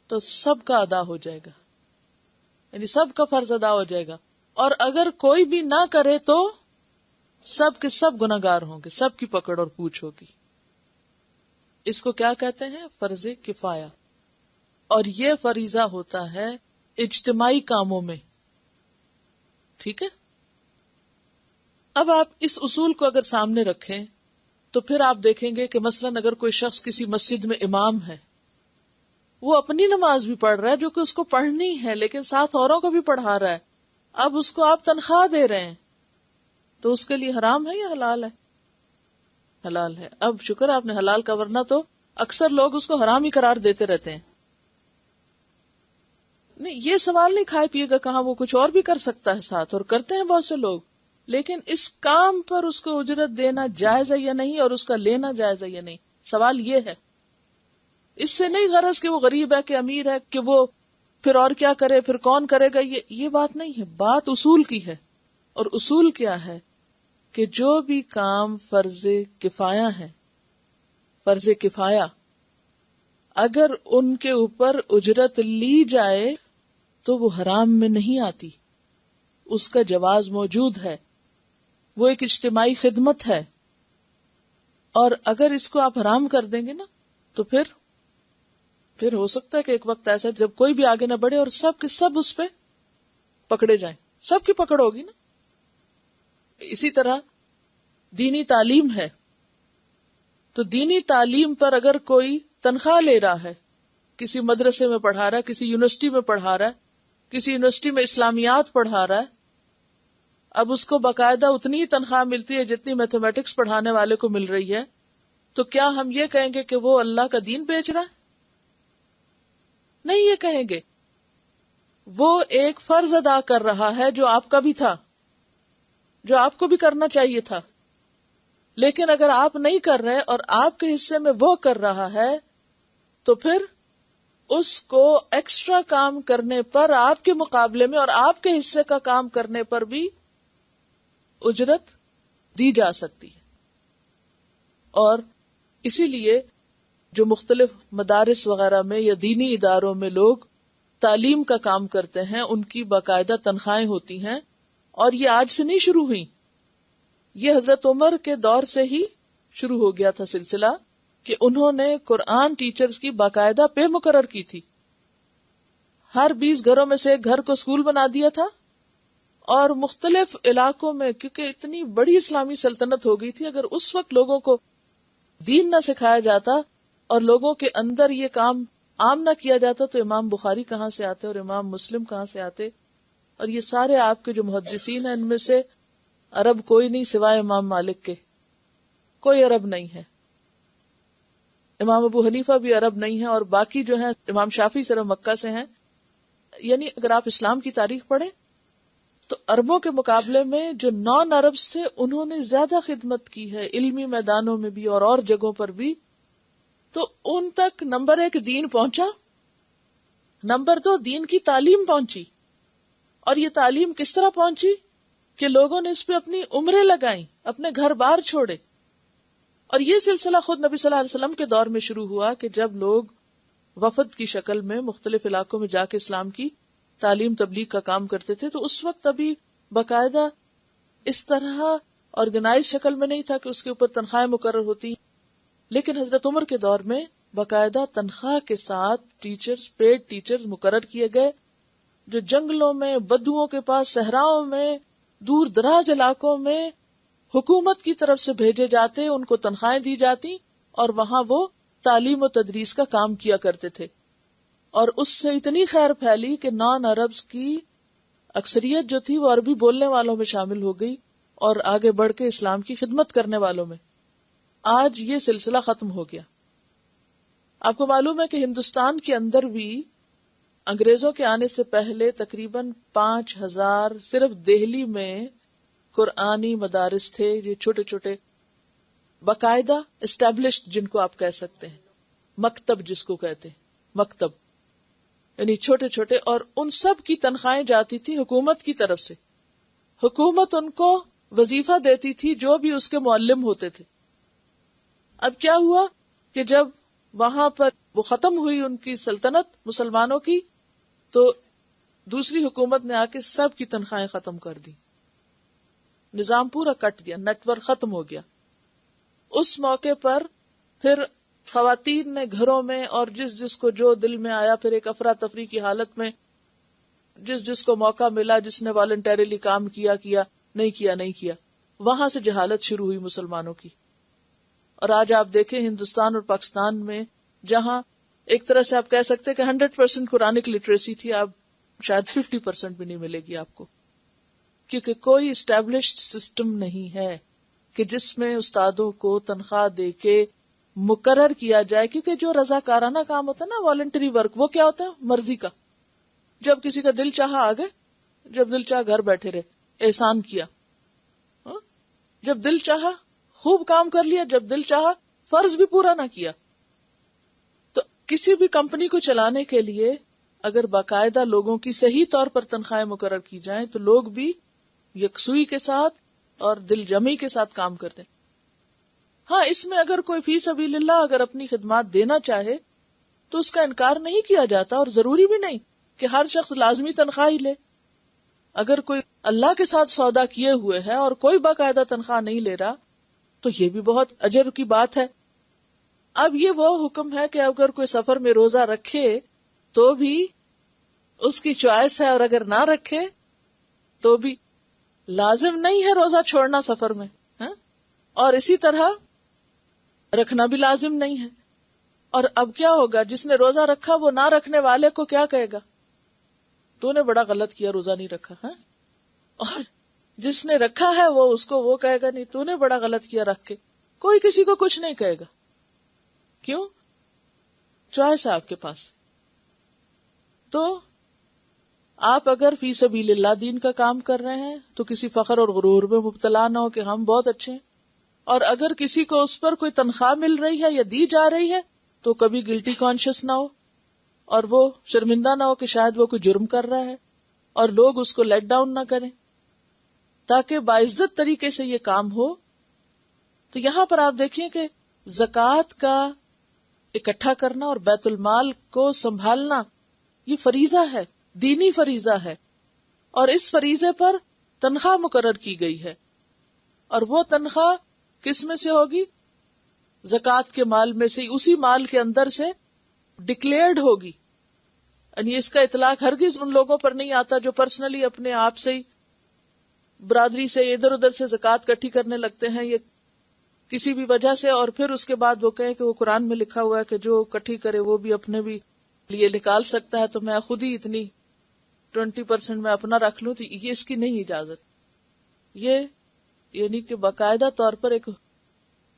تو سب کا ادا ہو جائے گا، یعنی سب کا فرض ادا ہو جائے گا. اور اگر کوئی بھی نہ کرے تو سب کے سب گناہگار ہوں گے، سب کی پکڑ اور پوچھ ہوگی. اس کو کیا کہتے ہیں؟ فرض کفایہ. اور یہ فریضہ ہوتا ہے اجتماعی کاموں میں، ٹھیک ہے. اب آپ اس اصول کو اگر سامنے رکھیں تو پھر آپ دیکھیں گے کہ مثلاً اگر کوئی شخص کسی مسجد میں امام ہے، وہ اپنی نماز بھی پڑھ رہا ہے جو کہ اس کو پڑھنی ہے، لیکن ساتھ اوروں کو بھی پڑھا رہا ہے. اب اس کو آپ تنخواہ دے رہے ہیں تو اس کے لیے حرام ہے یا حلال ہے؟ حلال ہے. اب شکر آپ نے حلال کا، ورنہ تو اکثر لوگ اس کو حرام ہی قرار دیتے رہتے ہیں. نہیں، یہ سوال نہیں کھائے پیے گا کہاں، وہ کچھ اور بھی کر سکتا ہے ساتھ، اور کرتے ہیں بہت سے لوگ. لیکن اس کام پر اس کو اجرت دینا جائز ہے یا نہیں، اور اس کا لینا جائز ہے یا نہیں، سوال یہ ہے. اس سے نہیں غرض کہ وہ غریب ہے کہ امیر ہے، کہ وہ پھر اور کیا کرے، پھر کون کرے گا، یہ بات نہیں ہے. بات اصول کی ہے. اور اصول کیا ہے کہ جو بھی کام فرض کفایہ ہے، فرض کفایہ، اگر ان کے اوپر اجرت لی جائے تو وہ حرام میں نہیں آتی، اس کا جواز موجود ہے، وہ ایک اجتماعی خدمت ہے. اور اگر اس کو آپ حرام کر دیں گے نا تو پھر ہو سکتا ہے کہ ایک وقت ایسا جب کوئی بھی آگے نہ بڑھے اور سب کے سب اس پہ پکڑے جائیں، سب کی پکڑ ہوگی نا. اسی طرح دینی تعلیم ہے تو دینی تعلیم پر اگر کوئی تنخواہ لے رہا ہے، کسی مدرسے میں پڑھا رہا ہے، کسی یونیورسٹی میں پڑھا رہا ہے، کسی یونیورسٹی میں اسلامیات پڑھا رہا ہے، اب اس کو باقاعدہ اتنی ہی تنخواہ ملتی ہے جتنی میتھمیٹکس پڑھانے والے کو مل رہی ہے، تو کیا ہم یہ کہیں گے کہ وہ اللہ کا دین بیچ رہا ہے؟ نہیں، یہ کہیں گے وہ ایک فرض ادا کر رہا ہے جو آپ کا بھی تھا، جو آپ کو بھی کرنا چاہیے تھا، لیکن اگر آپ نہیں کر رہے اور آپ کے حصے میں وہ کر رہا ہے تو پھر اس کو ایکسٹرا کام کرنے پر آپ کے مقابلے میں اور آپ کے حصے کا کام کرنے پر بھی اجرت دی جا سکتی ہے. اور اسی لیے جو مختلف مدارس وغیرہ میں یا دینی اداروں میں لوگ تعلیم کا کام کرتے ہیں ان کی باقاعدہ تنخواہیں ہوتی ہیں، اور یہ آج سے نہیں شروع ہوئی، یہ حضرت عمر کے دور سے ہی شروع ہو گیا تھا سلسلہ کہ انہوں نے قرآن ٹیچرز کی باقاعدہ پے مقرر کی تھی. ہر 20 گھروں میں سے ایک گھر کو اسکول بنا دیا تھا، اور مختلف علاقوں میں، کیونکہ اتنی بڑی اسلامی سلطنت ہو گئی تھی، اگر اس وقت لوگوں کو دین نہ سکھایا جاتا اور لوگوں کے اندر یہ کام عام نہ کیا جاتا تو امام بخاری کہاں سے آتے اور امام مسلم کہاں سے آتے؟ اور یہ سارے آپ کے جو محدثین ہیں ان میں سے عرب کوئی نہیں سوائے امام مالک کے، کوئی عرب نہیں ہے. امام ابو حنیفہ بھی عرب نہیں ہے، اور باقی جو ہیں امام شافعی صرف مکہ سے ہیں. یعنی اگر آپ اسلام کی تاریخ پڑھیں تو عربوں کے مقابلے میں جو نان عربز تھے انہوں نے زیادہ خدمت کی ہے، علمی میدانوں میں بھی اور جگہوں پر بھی. تو ان تک نمبر 1 دین پہنچا، نمبر 2 دین کی تعلیم پہنچی. اور یہ تعلیم کس طرح پہنچی کہ لوگوں نے اس پہ اپنی عمریں لگائیں، اپنے گھر بار چھوڑے. اور یہ سلسلہ خود نبی صلی اللہ علیہ وسلم کے دور میں شروع ہوا کہ جب لوگ وفد کی شکل میں مختلف علاقوں میں جا کے اسلام کی تعلیم تبلیغ کا کام کرتے تھے، تو اس وقت ابھی باقاعدہ اس طرح آرگنائز شکل میں نہیں تھا کہ اس کے اوپر تنخواہیں مقرر ہوتی. لیکن حضرت عمر کے دور میں باقاعدہ تنخواہ کے ساتھ ٹیچرز، پیڈ ٹیچرز مقرر کیے گئے، جو جنگلوں میں، بدوؤں کے پاس، صحراؤں میں، دور دراز علاقوں میں حکومت کی طرف سے بھیجے جاتے، ان کو تنخواہیں دی جاتی اور وہاں وہ تعلیم و تدریس کا کام کیا کرتے تھے. اور اس سے اتنی خیر پھیلی کہ نان عربز کی اکثریت جو تھی وہ عربی بولنے والوں میں شامل ہو گئی اور آگے بڑھ کے اسلام کی خدمت کرنے والوں میں. آج یہ سلسلہ ختم ہو گیا. آپ کو معلوم ہے کہ ہندوستان کے اندر بھی انگریزوں کے آنے سے پہلے تقریباً 5000 صرف دہلی میں قرآنی مدارس تھے، یہ چھوٹے چھوٹے باقاعدہ اسٹیبلشڈ، جن کو آپ کہہ سکتے ہیں مکتب، جس کو کہتے ہیں مکتب، یعنی چھوٹے چھوٹے. اور ان سب کی تنخواہیں جاتی تھی حکومت کی طرف سے. حکومت ان کو وظیفہ دیتی تھی جو بھی اس کے معلم ہوتے تھے. اب کیا ہوا کہ جب وہاں پر وہ ختم ہوئی ان کی سلطنت مسلمانوں کی، تو دوسری حکومت نے آ کے سب کی تنخواہیں ختم کر دی. نظام پورا کٹ گیا، نیٹ ورک ختم ہو گیا. اس موقع پر پھر خواتین نے گھروں میں اور جس کو جو دل میں آیا، پھر ایک افراتفری کی حالت میں جس کو موقع ملا، جس نے والنٹریلی کام کیا، نہیں کیا، وہاں سے جہالت شروع ہوئی مسلمانوں کی. اور آج آپ دیکھیں ہندوستان اور پاکستان میں، جہاں ایک طرح سے آپ کہہ سکتے کہ 100% قرآنک لٹریسی تھی، اب شاید 50% بھی نہیں ملے گی آپ کو، کیونکہ کوئی اسٹیبلشڈ سسٹم نہیں ہے کہ جس میں استادوں کو تنخواہ دے کے مقرر کیا جائے. کیونکہ جو رضاکارانہ کام ہوتا ہے نا، والنٹری ورک، وہ کیا ہوتا ہے؟ مرضی کا. جب کسی کا دل چاہا آ گئے، جب دل چاہا گھر بیٹھے رہے، احسان کیا. جب دل چاہا خوب کام کر لیا، جب دل چاہا فرض بھی پورا نہ کیا. تو کسی بھی کمپنی کو چلانے کے لیے اگر باقاعدہ لوگوں کی صحیح طور پر تنخواہیں مقرر کی جائیں تو لوگ بھی یکسوئی کے ساتھ اور دل جمی کے ساتھ کام کرتے ہیں. ہاں، اس میں اگر کوئی فی سبیل اللہ اگر اپنی خدمات دینا چاہے تو اس کا انکار نہیں کیا جاتا، اور ضروری بھی نہیں کہ ہر شخص لازمی تنخواہ ہی لے. اگر کوئی اللہ کے ساتھ سودا کیے ہوئے ہے اور کوئی باقاعدہ تنخواہ نہیں لے رہا تو یہ بھی بہت اجر کی بات ہے. اب یہ وہ حکم ہے کہ اگر کوئی سفر میں روزہ رکھے تو بھی اس کی چوائس ہے، اور اگر نہ رکھے تو بھی لازم نہیں ہے روزہ چھوڑنا سفر میں، اور اسی طرح رکھنا بھی لازم نہیں ہے. اور اب کیا ہوگا، جس نے روزہ رکھا وہ نہ رکھنے والے کو کیا کہے گا؟ تو نے بڑا غلط کیا، روزہ نہیں رکھا. اور جس نے رکھا ہے وہ اس کو وہ کہے گا نہیں تو نے بڑا غلط کیا رکھ کے. کوئی کسی کو کچھ نہیں کہے گا. کیوں؟ چوائس ہے آپ کے پاس. تو آپ اگر فی سبیل اللہ دین کا کام کر رہے ہیں تو کسی فخر اور غرور میں مبتلا نہ ہو کہ ہم بہت اچھے ہیں، اور اگر کسی کو اس پر کوئی تنخواہ مل رہی ہے یا دی جا رہی ہے تو کبھی گلٹی کانشیس نہ ہو اور وہ شرمندہ نہ ہو کہ شاید وہ کوئی جرم کر رہا ہے اور لوگ اس کو لیٹ ڈاؤن نہ کریں، تاکہ باعزت طریقے سے یہ کام ہو. تو یہاں پر آپ دیکھیں کہ زکوٰۃ کا اکٹھا کرنا اور بیت المال کو سنبھالنا یہ فریضہ ہے، دینی فریضہ ہے، اور اس فریضے پر تنخواہ مقرر کی گئی ہے. اور وہ تنخواہ کس میں سے ہوگی؟ زکوٰۃ کے مال میں سے، اسی مال کے اندر سے ڈکلیئرڈ ہوگی. یعنی اس کا اطلاق ہرگز ان لوگوں پر نہیں آتا جو پرسنلی اپنے آپ سے ہی برادری سے ادھر ادھر سے زکوٰۃ اکٹھی کرنے لگتے ہیں یا کسی بھی وجہ سے، اور پھر اس کے بعد وہ کہیں کہ وہ قرآن میں لکھا ہوا ہے کہ جو اکٹھی کرے وہ بھی اپنے بھی لیے نکال سکتا ہے، تو میں خود ہی اتنی 20% میں اپنا رکھ لوں. تو یہ اس کی نہیں اجازت. یہ یعنی کہ باقاعدہ طور پر ایک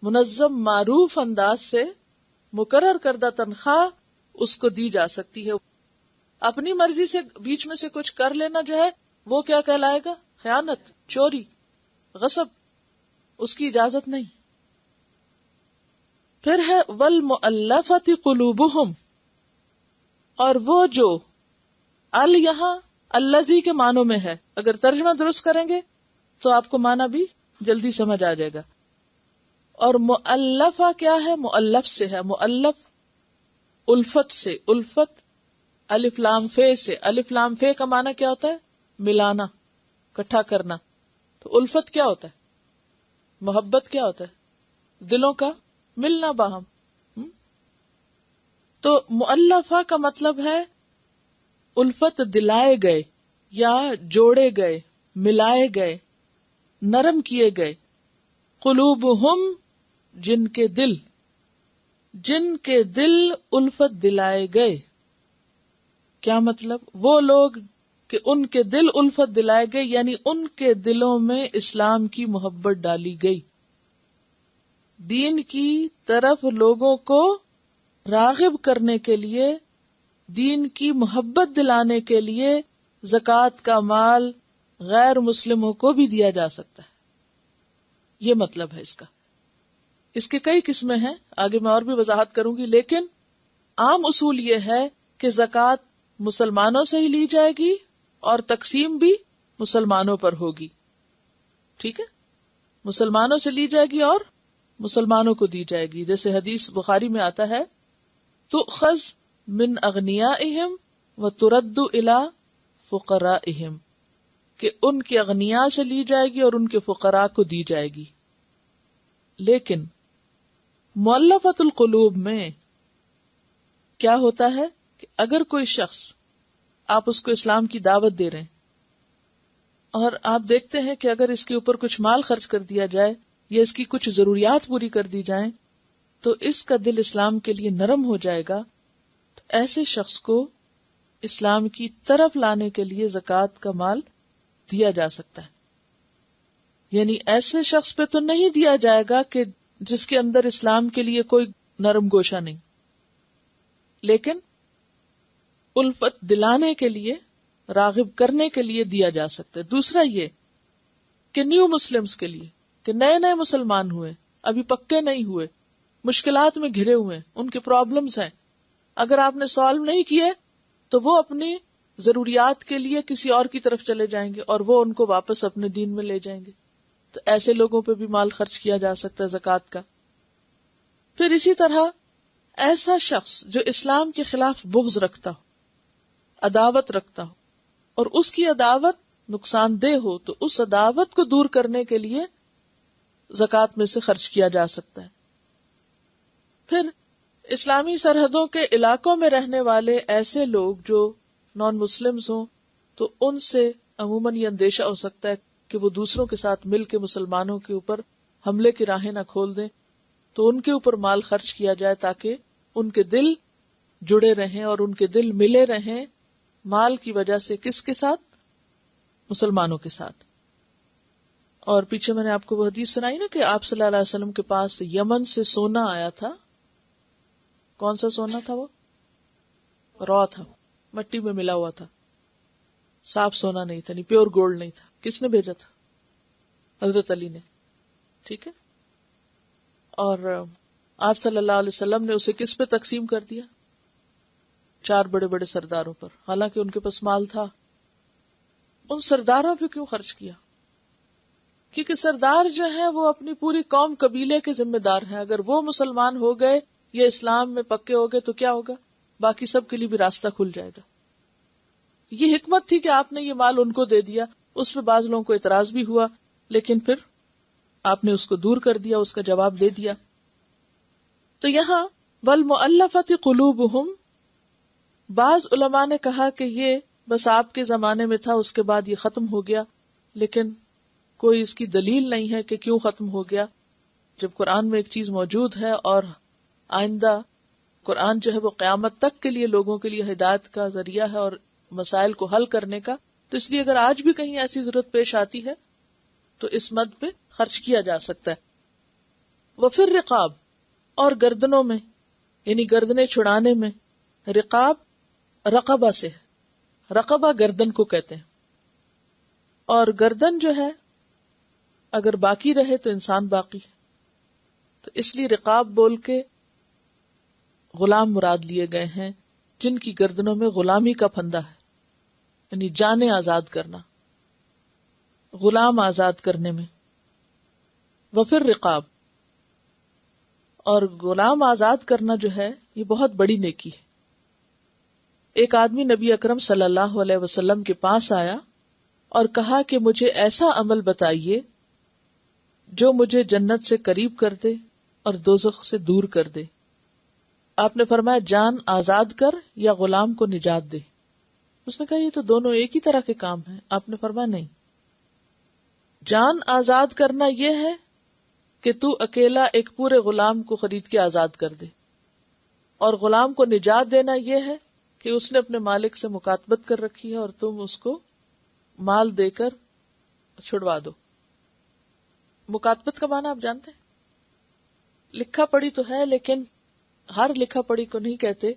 منظم معروف انداز سے مقرر کردہ تنخواہ اس کو دی جا سکتی ہے. اپنی مرضی سے بیچ میں سے کچھ کر لینا جو ہے وہ کیا کہلائے گا؟ خیانت، چوری، غصب. اس کی اجازت نہیں. پھر ہے والمؤلفۃ قلوبہم، اور وہ جو ال یہاں الذی کے معنوں میں ہے، اگر ترجمہ درست کریں گے تو آپ کو معنی بھی جلدی سمجھ آ جائے گا. اور مؤلفہ کیا ہے؟ مؤلف سے ہے. مؤلف الفت سے، الفت الف لام فے سے. الف لام فے کا معنی کیا ہوتا ہے؟ ملانا، اکٹھا کرنا. تو الفت کیا ہوتا ہے؟ محبت کیا ہوتا ہے؟ دلوں کا ملنا باہم. تو مؤلفہ کا مطلب ہے الفت دلائے گئے یا جوڑے گئے، ملائے گئے، نرم کیے گئے. قلوبہم جن کے دل، جن کے دل الفت دلائے گئے. کیا مطلب؟ وہ لوگ کہ ان کے دل الفت دلائے گئے، یعنی ان کے دلوں میں اسلام کی محبت ڈالی گئی، دین کی طرف لوگوں کو راغب کرنے کے لیے، دین کی محبت دلانے کے لیے زکوٰۃ کا مال غیر مسلموں کو بھی دیا جا سکتا ہے. یہ مطلب ہے اس کا. اس کے کئی قسمیں ہیں، آگے میں اور بھی وضاحت کروں گی، لیکن عام اصول یہ ہے کہ زکوٰۃ مسلمانوں سے ہی لی جائے گی اور تقسیم بھی مسلمانوں پر ہوگی. ٹھیک ہے، مسلمانوں سے لی جائے گی اور مسلمانوں کو دی جائے گی. جیسے حدیث بخاری میں آتا ہے تؤخذ من اغنیائہم وترد الی فقرائہم، کہ ان کے اغنیاء سے لی جائے گی اور ان کے فقراء کو دی جائے گی. لیکن مؤلفۃ القلوب میں کیا ہوتا ہے کہ اگر کوئی شخص، آپ اس کو اسلام کی دعوت دے رہے ہیں اور آپ دیکھتے ہیں کہ اگر اس کے اوپر کچھ مال خرچ کر دیا جائے یا اس کی کچھ ضروریات پوری کر دی جائیں تو اس کا دل اسلام کے لیے نرم ہو جائے گا، تو ایسے شخص کو اسلام کی طرف لانے کے لیے زکوٰۃ کا مال دیا جا سکتا ہے. یعنی ایسے شخص پہ تو نہیں دیا جائے گا کہ جس کے اندر اسلام کے لیے کوئی نرم گوشہ نہیں، لیکن الفت دلانے کے لیے، راغب کرنے کے لیے دیا جا سکتا ہے. دوسرا یہ کہ نیو مسلمز کے لیے، کہ نئے نئے مسلمان ہوئے، ابھی پکے نہیں ہوئے، مشکلات میں گھرے ہوئے، ان کے پرابلمز ہیں، اگر آپ نے سالو نہیں کیے تو وہ اپنی ضروریات کے لیے کسی اور کی طرف چلے جائیں گے اور وہ ان کو واپس اپنے دین میں لے جائیں گے. تو ایسے لوگوں پہ بھی مال خرچ کیا جا سکتا ہے زکوٰۃ کا. پھر اسی طرح ایسا شخص جو اسلام کے خلاف بغض رکھتا ہو، عداوت رکھتا ہو، اور اس کی عداوت نقصان دہ ہو، تو اس عداوت کو دور کرنے کے لیے زکوٰۃ میں سے خرچ کیا جا سکتا ہے. پھر اسلامی سرحدوں کے علاقوں میں رہنے والے ایسے لوگ جو نان مسلمز ہوں، تو ان سے عموماً یہ اندیشہ ہو سکتا ہے کہ وہ دوسروں کے ساتھ مل کے مسلمانوں کے اوپر حملے کی راہیں نہ کھول دیں، تو ان کے اوپر مال خرچ کیا جائے تاکہ ان کے دل جڑے رہیں اور ان کے دل ملے رہیں مال کی وجہ سے. کس کے ساتھ؟ مسلمانوں کے ساتھ. اور پیچھے میں نے آپ کو وہ حدیث سنائی نا کہ آپ صلی اللہ علیہ وسلم کے پاس یمن سے سونا آیا تھا. کون سا سونا تھا؟ وہ را تھا، مٹی میں ملا ہوا تھا، صاف سونا نہیں تھا، نہیں پیور گولڈ نہیں تھا. کس نے بھیجا تھا؟ حضرت علی نے. ٹھیک ہے. اور آپ صلی اللہ علیہ وسلم نے اسے کس پہ تقسیم کر دیا؟ 4 بڑے بڑے سرداروں پر، حالانکہ ان کے پاس مال تھا. ان سرداروں پہ کیوں خرچ کیا؟ کیونکہ سردار جو ہیں وہ اپنی پوری قوم قبیلے کے ذمہ دار ہیں. اگر وہ مسلمان ہو گئے یا اسلام میں پکے ہو گئے تو کیا ہوگا؟ باقی سب کے لیے بھی راستہ کھل جائے گا. یہ حکمت تھی کہ آپ نے یہ مال ان کو دے دیا. اس پہ بعض لوگوں کو اعتراض بھی ہوا، لیکن پھر آپ نے اس کو دور کر دیا، اس کا جواب دے دیا. تو یہاں وَالْمُؤَلَّفَةِ قُلُوبُهُمْ، بعض علماء نے کہا کہ یہ بس آپ کے زمانے میں تھا، اس کے بعد یہ ختم ہو گیا، لیکن کوئی اس کی دلیل نہیں ہے کہ کیوں ختم ہو گیا. جب قرآن میں ایک چیز موجود ہے اور آئندہ قرآن جو ہے وہ قیامت تک کے لیے لوگوں کے لیے ہدایت کا ذریعہ ہے اور مسائل کو حل کرنے کا، تو اس لیے اگر آج بھی کہیں ایسی ضرورت پیش آتی ہے تو اس مد پہ خرچ کیا جا سکتا ہے. وفر رقاب، اور گردنوں میں، یعنی گردنیں چھڑانے میں. رقاب رقبہ سے، رقبہ گردن کو کہتے ہیں. اور گردن جو ہے اگر باقی رہے تو انسان باقی ہے، تو اس لیے رقاب بول کے غلام مراد لیے گئے ہیں جن کی گردنوں میں غلامی کا پھندا ہے، یعنی جانیں آزاد کرنا، غلام آزاد کرنے میں. وفر رقاب، اور غلام آزاد کرنا جو ہے یہ بہت بڑی نیکی ہے. ایک آدمی نبی اکرم صلی اللہ علیہ وسلم کے پاس آیا اور کہا کہ مجھے ایسا عمل بتائیے جو مجھے جنت سے قریب کر دے اور دوزخ سے دور کر دے. آپ نے فرمایا جان آزاد کر یا غلام کو نجات دے. اس نے کہا یہ تو دونوں ایک ہی طرح کے کام ہیں. آپ نے فرمایا نہیں، جان آزاد کرنا یہ ہے کہ تو اکیلا ایک پورے غلام کو خرید کے آزاد کر دے، اور غلام کو نجات دینا یہ ہے کہ اس نے اپنے مالک سے مکاتبت کر رکھی ہے اور تم اس کو مال دے کر چھڑوا دو. مکاتبت کا معنی آپ جانتے ہیں؟ لکھا پڑھی تو ہے، لیکن ہر لکھا پڑھی کو نہیں کہتے.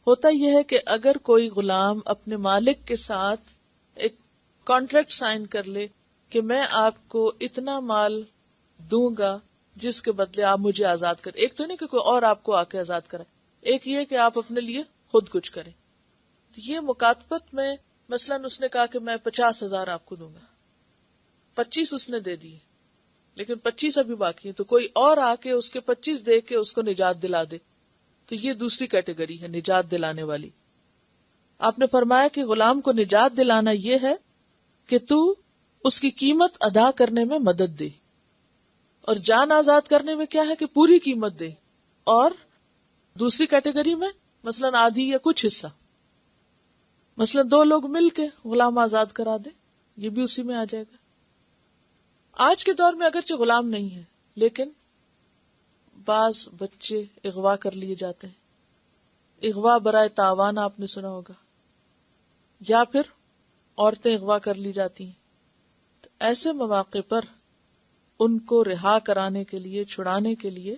ہوتا یہ ہے کہ اگر کوئی غلام اپنے مالک کے ساتھ ایک کانٹریکٹ سائن کر لے کہ میں آپ کو اتنا مال دوں گا جس کے بدلے آپ مجھے آزاد کریں. ایک تو نہیں کہ کوئی اور آپ کو آ کے آزاد کرے، ایک یہ کہ آپ اپنے لیے خود کچھ کریں. یہ مکاتبت میں مثلاً اس نے کہا کہ میں 50,000 آپ کو دوں گا، 25 اس نے دے دیے، لیکن 25 ابھی باقی ہے، تو کوئی اور آ کے اس کے 25 دے کے اس کو نجات دلا دے، تو یہ دوسری کیٹیگری ہے نجات دلانے والی. آپ نے فرمایا کہ غلام کو نجات دلانا یہ ہے کہ تو اس کی قیمت ادا کرنے میں مدد دے، اور جان آزاد کرنے میں کیا ہے کہ پوری قیمت دے، اور دوسری کیٹیگری میں مثلاً آدھی یا کچھ حصہ، مثلاً 2 لوگ مل کے غلام آزاد کرا دے، یہ بھی اسی میں آ جائے گا. آج کے دور میں اگرچہ غلام نہیں ہے، لیکن بعض بچے اغوا کر لیے جاتے ہیں. اغوا برائے تاوان آپ نے سنا ہوگا، یا پھر عورتیں اغوا کر لی جاتی ہیں. تو ایسے مواقع پر ان کو رہا کرانے کے لیے، چھڑانے کے لیے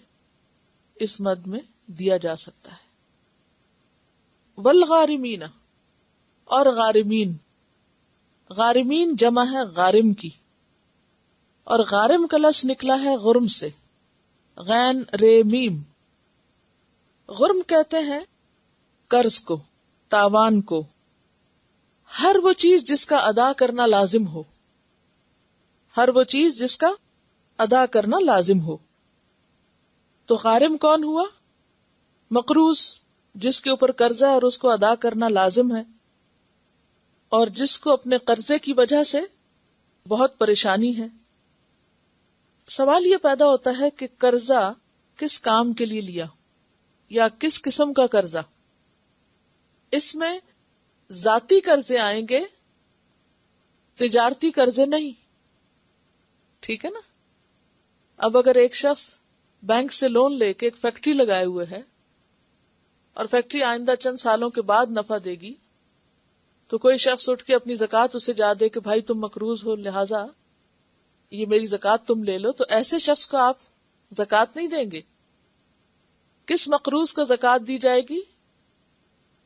اس مد میں دیا جا سکتا ہے. والغارمین، اور غارمین، غارمین جمع ہے غارم کی، اور غارم کا لفظ نکلا ہے غرم سے، غین رے میم. غرم کہتے ہیں قرض کو، تاوان کو، ہر وہ چیز جس کا ادا کرنا لازم ہو، ہر وہ چیز جس کا ادا کرنا لازم ہو. تو غارم کون ہوا؟ مقروض، جس کے اوپر قرضہ ہے اور اس کو ادا کرنا لازم ہے، اور جس کو اپنے قرضے کی وجہ سے بہت پریشانی ہے. سوال یہ پیدا ہوتا ہے کہ قرضہ کس کام کے لیے لیا، یا کس قسم کا قرضہ؟ اس میں ذاتی قرضے آئیں گے، تجارتی قرضے نہیں. ٹھیک ہے نا؟ اب اگر ایک شخص بینک سے لون لے کے ایک فیکٹری لگائے ہوئے ہے، اور فیکٹری آئندہ چند سالوں کے بعد نفع دے گی، تو کوئی شخص اٹھ کے اپنی زکوٰۃ اسے جا دے کہ بھائی تم مقروض ہو، لہذا یہ میری زکوٰۃ تم لے لو، تو ایسے شخص کو آپ زکوٰۃ نہیں دیں گے. کس مقروض کو زکوٰۃ دی جائے گی؟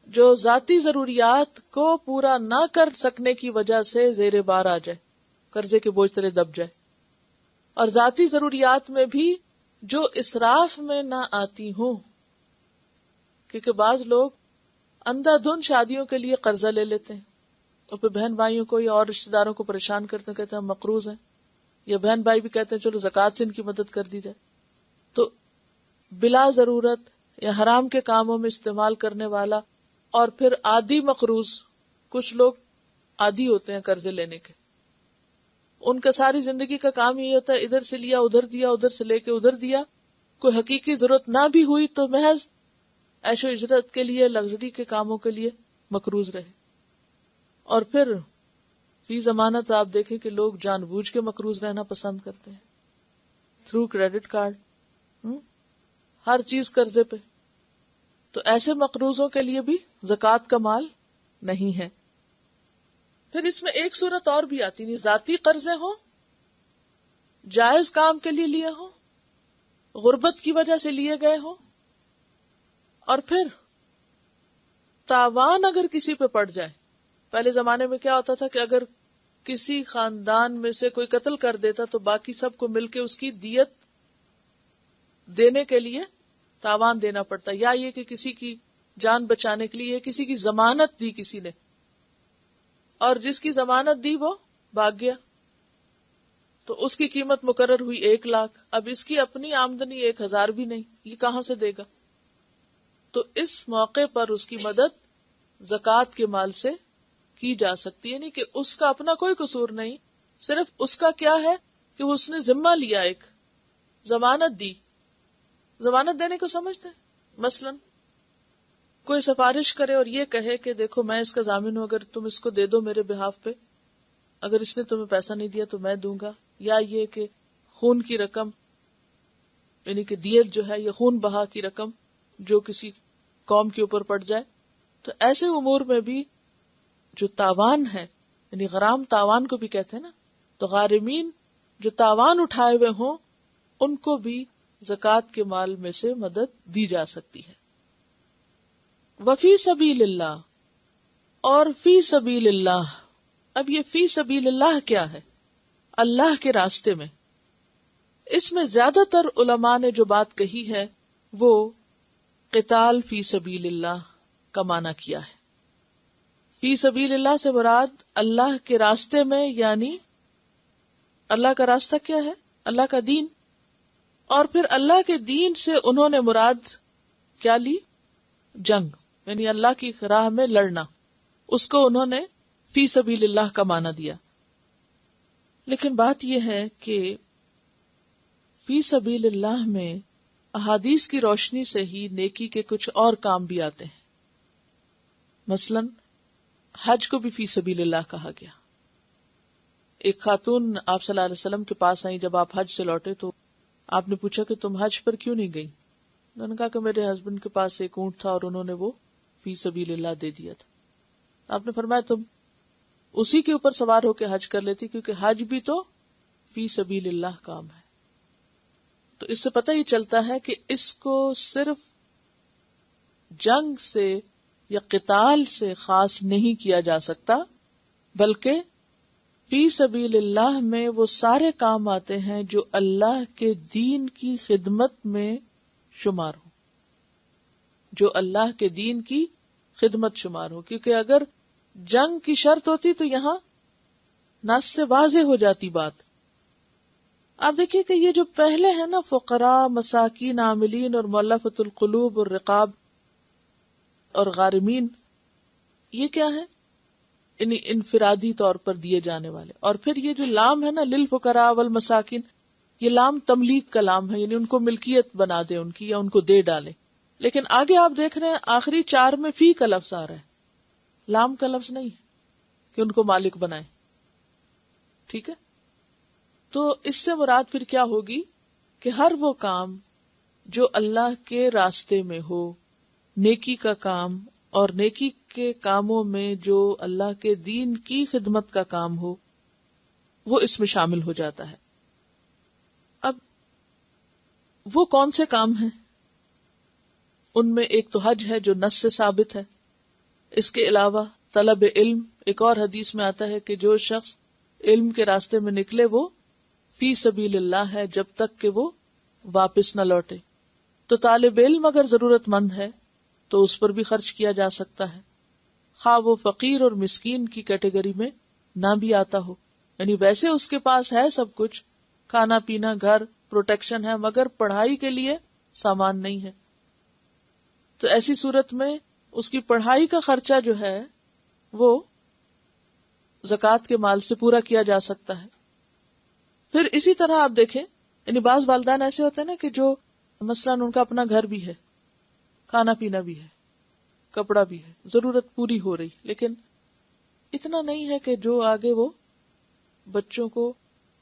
جو ذاتی ضروریات کو پورا نہ کر سکنے کی وجہ سے زیر بار آ جائے، قرضے کے بوجھ تلے دب جائے. اور ذاتی ضروریات میں بھی جو اسراف میں نہ آتی ہوں، کیونکہ بعض لوگ اندھا دھن شادیوں کے لیے قرضہ لے لیتے ہیں اور پھر بہن بھائیوں کو یا اور رشتے داروں کو پریشان کرتے ہیں، کہتے ہیں ہم مقروض ہیں، یا بہن بھائی بھی کہتے ہیں چلو زکوٰۃ سے ان کی مدد کر دی جائے. تو بلا ضرورت یا حرام کے کاموں میں استعمال کرنے والا، اور پھر عادی مقروض، کچھ لوگ عادی ہوتے ہیں قرضے لینے کے، ان کا ساری زندگی کا کام یہی ہوتا ہے ادھر سے لیا ادھر دیا، ادھر سے لے کے ادھر دیا، کوئی حقیقی ضرورت نہ بھی ہوئی تو محض عیش و عشرت کے لیے، لگژری کے کاموں کے لیے مقروض رہے. اور پھر فی زمانہ تو آپ دیکھیں کہ لوگ جان بوجھ کے مقروض رہنا پسند کرتے ہیں، تھرو کریڈٹ کارڈ، ہر چیز قرضے پہ. تو ایسے مقروضوں کے لیے بھی زکوٰۃ کا مال نہیں ہے. پھر اس میں ایک صورت اور بھی آتی نہیں، ذاتی قرضے ہوں، جائز کام کے لیے لیے ہوں، غربت کی وجہ سے لیے گئے ہوں، اور پھر تاوان اگر کسی پہ پڑ جائے. پہلے زمانے میں کیا ہوتا تھا کہ اگر کسی خاندان میں سے کوئی قتل کر دیتا تو باقی سب کو مل کے اس کی دیت دینے کے لیے تاوان دینا پڑتا، یا یہ کہ کسی کی جان بچانے کے لیے کسی کی ضمانت دی کسی نے، اور جس کی ضمانت دی وہ بھاگ گیا تو اس کی قیمت مقرر ہوئی 1,00,000. اب اس کی اپنی آمدنی 1,000 بھی نہیں، یہ کہاں سے دے گا؟ تو اس موقع پر اس کی مدد زکوٰۃ کے مال سے کی جا سکتی ہے. نہیں کہ اس کا اپنا کوئی قصور نہیں، صرف اس کا کیا ہے کہ اس نے ذمہ لیا، ایک ضمانت دی. ضمانت دینے کو سمجھتے ہیں؟ مثلا کوئی سفارش کرے اور یہ کہے کہ دیکھو میں اس کا ضامن ہوں، اگر تم اس کو دے دو میرے بہاف پہ، اگر اس نے تمہیں پیسہ نہیں دیا تو میں دوں گا. یا یہ کہ خون کی رقم، یعنی کہ دیت جو ہے یہ خون بہا کی رقم جو کسی قوم کے اوپر پڑ جائے. تو ایسے امور میں بھی جو تاوان ہے، یعنی غرام تاوان کو بھی کہتے ہیں نا، تو غارمین جو تاوان اٹھائے ہوئے ہوں ان کو بھی زکوٰۃ کے مال میں سے مدد دی جا سکتی ہے. وفی سبیل اللہ، اور فی سبیل اللہ. اب یہ فی سبیل اللہ کیا ہے؟ اللہ کے راستے میں. اس میں زیادہ تر علماء نے جو بات کہی ہے وہ قتال فی سبیل اللہ کا معنی کیا ہے. فی سبیل اللہ سے مراد اللہ کے راستے میں، یعنی اللہ کا راستہ کیا ہے؟ اللہ کا دین. اور پھر اللہ کے دین سے انہوں نے مراد کیا لی؟ جنگ، یعنی اللہ کی راہ میں لڑنا. اس کو انہوں نے فی سبیل اللہ کا معنی دیا. لیکن بات یہ ہے کہ فی سبیل اللہ میں احادیث کی روشنی سے ہی نیکی کے کچھ اور کام بھی آتے ہیں. مثلا حج کو بھی فی سبیل اللہ کہا گیا. ایک خاتون آپ صلی اللہ علیہ وسلم کے پاس آئی جب آپ حج سے لوٹے، تو آپ نے پوچھا کہ تم حج پر کیوں نہیں گئی؟ انہوں نے کہا کہ میرے ہسبینڈ کے پاس ایک اونٹ تھا اور انہوں نے وہ فی سبیل اللہ دے دیا تھا. آپ نے فرمایا تم اسی کے اوپر سوار ہو کے حج کر لیتی، کیونکہ حج بھی تو فی سبیل اللہ کام ہے. تو اس سے پتہ ہی چلتا ہے کہ اس کو صرف جنگ سے یا قتال سے خاص نہیں کیا جا سکتا، بلکہ فی سبیل اللہ میں وہ سارے کام آتے ہیں جو اللہ کے دین کی خدمت میں شمار ہو، جو اللہ کے دین کی خدمت شمار ہو. کیونکہ اگر جنگ کی شرط ہوتی تو یہاں نص سے واضح ہو جاتی بات. آپ دیکھیے کہ یہ جو پہلے ہیں نا، فقراء، مساکین، عاملین اور مؤلفۃ القلوب اور رقاب اور غارمین، یہ کیا ہے؟ یعنی انفرادی طور پر دیے جانے والے. اور پھر یہ جو لام ہے نا، للفقراء والمساکین، یہ لام تملیک کا لام ہے، یعنی ان کو ملکیت بنا دے ان کی، یا ان کو دے ڈالے. لیکن آگے آپ دیکھ رہے ہیں آخری 4 میں فی کا لفظ آ رہا ہے، لام کا لفظ نہیں کہ ان کو مالک بنائے. ٹھیک ہے، تو اس سے مراد پھر کیا ہوگی کہ ہر وہ کام جو اللہ کے راستے میں ہو، نیکی کا کام، اور نیکی کے کاموں میں جو اللہ کے دین کی خدمت کا کام ہو، وہ اس میں شامل ہو جاتا ہے. وہ کون سے کام ہیں؟ ان میں ایک تو حج ہے جو نص سے ثابت ہے. اس کے علاوہ طلب علم، ایک اور حدیث میں آتا ہے کہ جو شخص علم کے راستے میں نکلے وہ فی سبیل اللہ ہے جب تک کہ وہ واپس نہ لوٹے. تو طالب علم اگر ضرورت مند ہے تو اس پر بھی خرچ کیا جا سکتا ہے، خواہ وہ فقیر اور مسکین کی کیٹیگری میں نہ بھی آتا ہو. یعنی ویسے اس کے پاس ہے سب کچھ، کھانا پینا، گھر، پروٹیکشن ہے، مگر پڑھائی کے لیے سامان نہیں ہے. تو ایسی صورت میں اس کی پڑھائی کا خرچہ جو ہے وہ زکوٰۃ کے مال سے پورا کیا جا سکتا ہے. پھر اسی طرح آپ دیکھیں، یعنی بعض والدین ایسے ہوتے ہیں نا کہ جو مثلاً ان کا اپنا گھر بھی ہے، کھانا پینا بھی ہے، کپڑا بھی ہے، ضرورت پوری ہو رہی، لیکن اتنا نہیں ہے کہ جو آگے وہ بچوں کو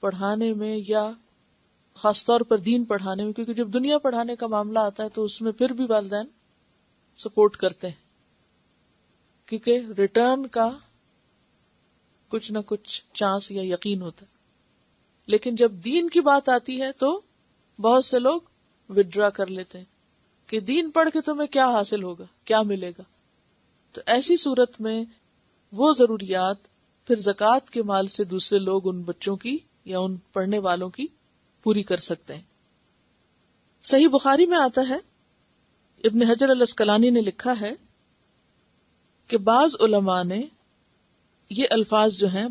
پڑھانے میں یا خاص طور پر دین پڑھانے میں، کیونکہ جب دنیا پڑھانے کا معاملہ آتا ہے تو اس میں پھر بھی والدین سپورٹ کرتے ہیں، کیونکہ ریٹرن کا کچھ نہ کچھ چانس یا یقین ہوتا ہے. لیکن جب دین کی بات آتی ہے تو بہت سے لوگ وڈرا کر لیتے ہیں کہ دین پڑھ کے تمہیں کیا حاصل ہوگا، کیا ملے گا. تو ایسی صورت میں وہ ضروریات پھر زکوٰۃ کے مال سے دوسرے لوگ ان بچوں کی یا ان پڑھنے والوں کی پوری کر سکتے ہیں. صحیح بخاری میں آتا ہے، ابن حجر الاسقلانی نے لکھا ہے کہ بعض علماء نے یہ الفاظ جو ہیں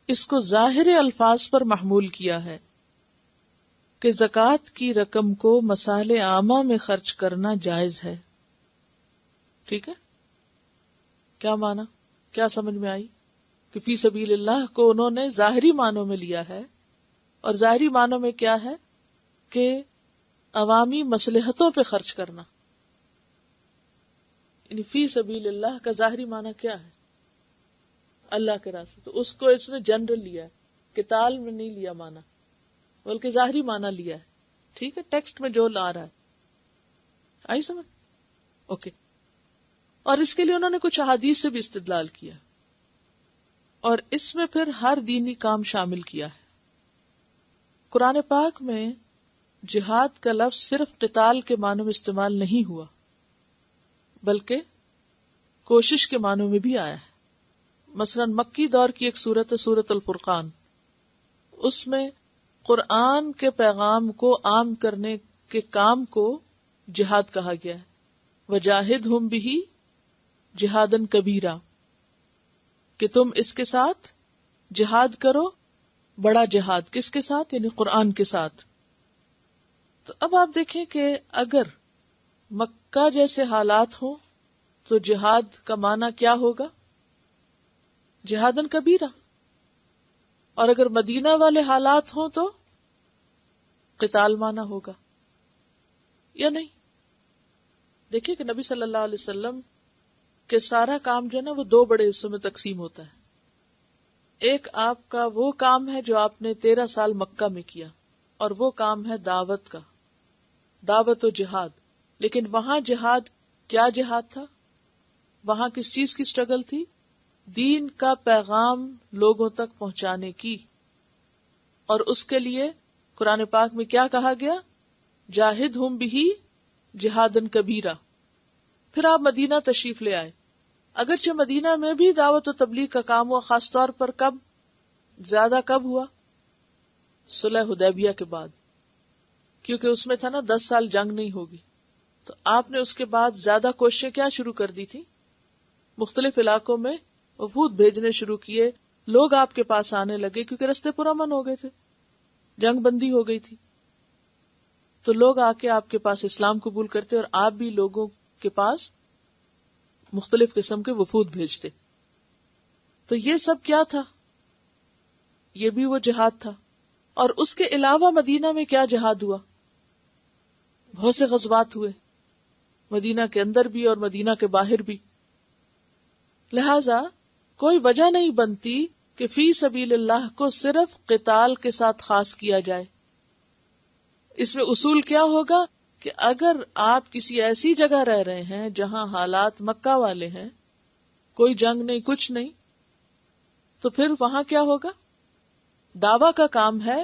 اس کو ظاہر الفاظ پر محمول کیا ہے کہ زکوٰۃ کی رقم کو مصالح عامہ میں خرچ کرنا جائز ہے. ٹھیک ہے، کیا معنی، کیا سمجھ میں آئی؟ کہ فی سبیل اللہ کو انہوں نے ظاہری معنوں میں لیا ہے، اور ظاہری معنوں میں کیا ہے کہ عوامی مصلحتوں پہ خرچ کرنا. یعنی فی سبیل اللہ کا ظاہری معنی کیا ہے؟ اللہ کے راستے. تو اس کو اس نے جنرل لیا ہے، قتال میں نہیں لیا معنی، بلکہ ظاہری معنی لیا ہے. ٹھیک ہے، ٹیکسٹ میں جو لا رہا ہے. آئی سمجھ؟ اوکے. اور اس کے لیے انہوں نے کچھ احادیث سے بھی استدلال کیا، اور اس میں پھر ہر دینی کام شامل کیا ہے. قرآن پاک میں جہاد کا لفظ صرف قتال کے معنوں میں استعمال نہیں ہوا، بلکہ کوشش کے معنوں میں بھی آیا ہے. مثلا مکی دور کی ایک سورت ہے سورت الفرقان، اس میں قرآن کے پیغام کو عام کرنے کے کام کو جہاد کہا گیا ہے. وجاہدہم بہ جہادا کبیرا، کہ تم اس کے ساتھ جہاد کرو، بڑا جہاد. کس کے ساتھ؟ یعنی قرآن کے ساتھ. تو اب آپ دیکھیں کہ اگر مکہ جیسے حالات ہوں تو جہاد کا معنی کیا ہوگا؟ جہادن کبیرہ. اور اگر مدینہ والے حالات ہوں تو قتال معنی ہوگا یا نہیں؟ دیکھیے کہ نبی صلی اللہ علیہ وسلم کہ سارا کام جو ہے نا وہ دو بڑے حصوں میں تقسیم ہوتا ہے. ایک آپ کا وہ کام ہے جو آپ نے 13 سال مکہ میں کیا، اور وہ کام ہے دعوت کا، دعوت و جہاد. لیکن وہاں جہاد کیا جہاد تھا؟ وہاں کس چیز کی سٹرگل تھی؟ دین کا پیغام لوگوں تک پہنچانے کی. اور اس کے لیے قرآن پاک میں کیا کہا گیا؟ جاہدہم بہ جہادن کبیرہ. پھر آپ مدینہ تشریف لے آئے. اگرچہ مدینہ میں بھی دعوت و تبلیغ کا کام ہوا، خاص طور پر کب زیادہ کب ہوا؟ صلح حدیبیہ کے بعد، کیونکہ اس میں تھا نا 10 سال جنگ نہیں ہوگی. تو آپ نے اس کے بعد زیادہ کوششیں کیا شروع کر دی تھی؟ مختلف علاقوں میں وفود بھیجنے شروع کیے. لوگ آپ کے پاس آنے لگے کیونکہ رستے پرامن ہو گئے تھے، جنگ بندی ہو گئی تھی. تو لوگ آ کے آپ کے پاس اسلام قبول کرتے، اور آپ بھی لوگوں کے پاس مختلف قسم کے وفود بھیجتے. تو یہ سب کیا تھا؟ یہ بھی وہ جہاد تھا. اور اس کے علاوہ مدینہ میں کیا جہاد ہوا؟ بہت سے غزوات ہوئے، مدینہ کے اندر بھی اور مدینہ کے باہر بھی. لہذا کوئی وجہ نہیں بنتی کہ فی سبیل اللہ کو صرف قتال کے ساتھ خاص کیا جائے. اس میں اصول کیا ہوگا کہ اگر آپ کسی ایسی جگہ رہ رہے ہیں جہاں حالات مکہ والے ہیں، کوئی جنگ نہیں، کچھ نہیں، تو پھر وہاں کیا ہوگا؟ دعویٰ کا کام ہے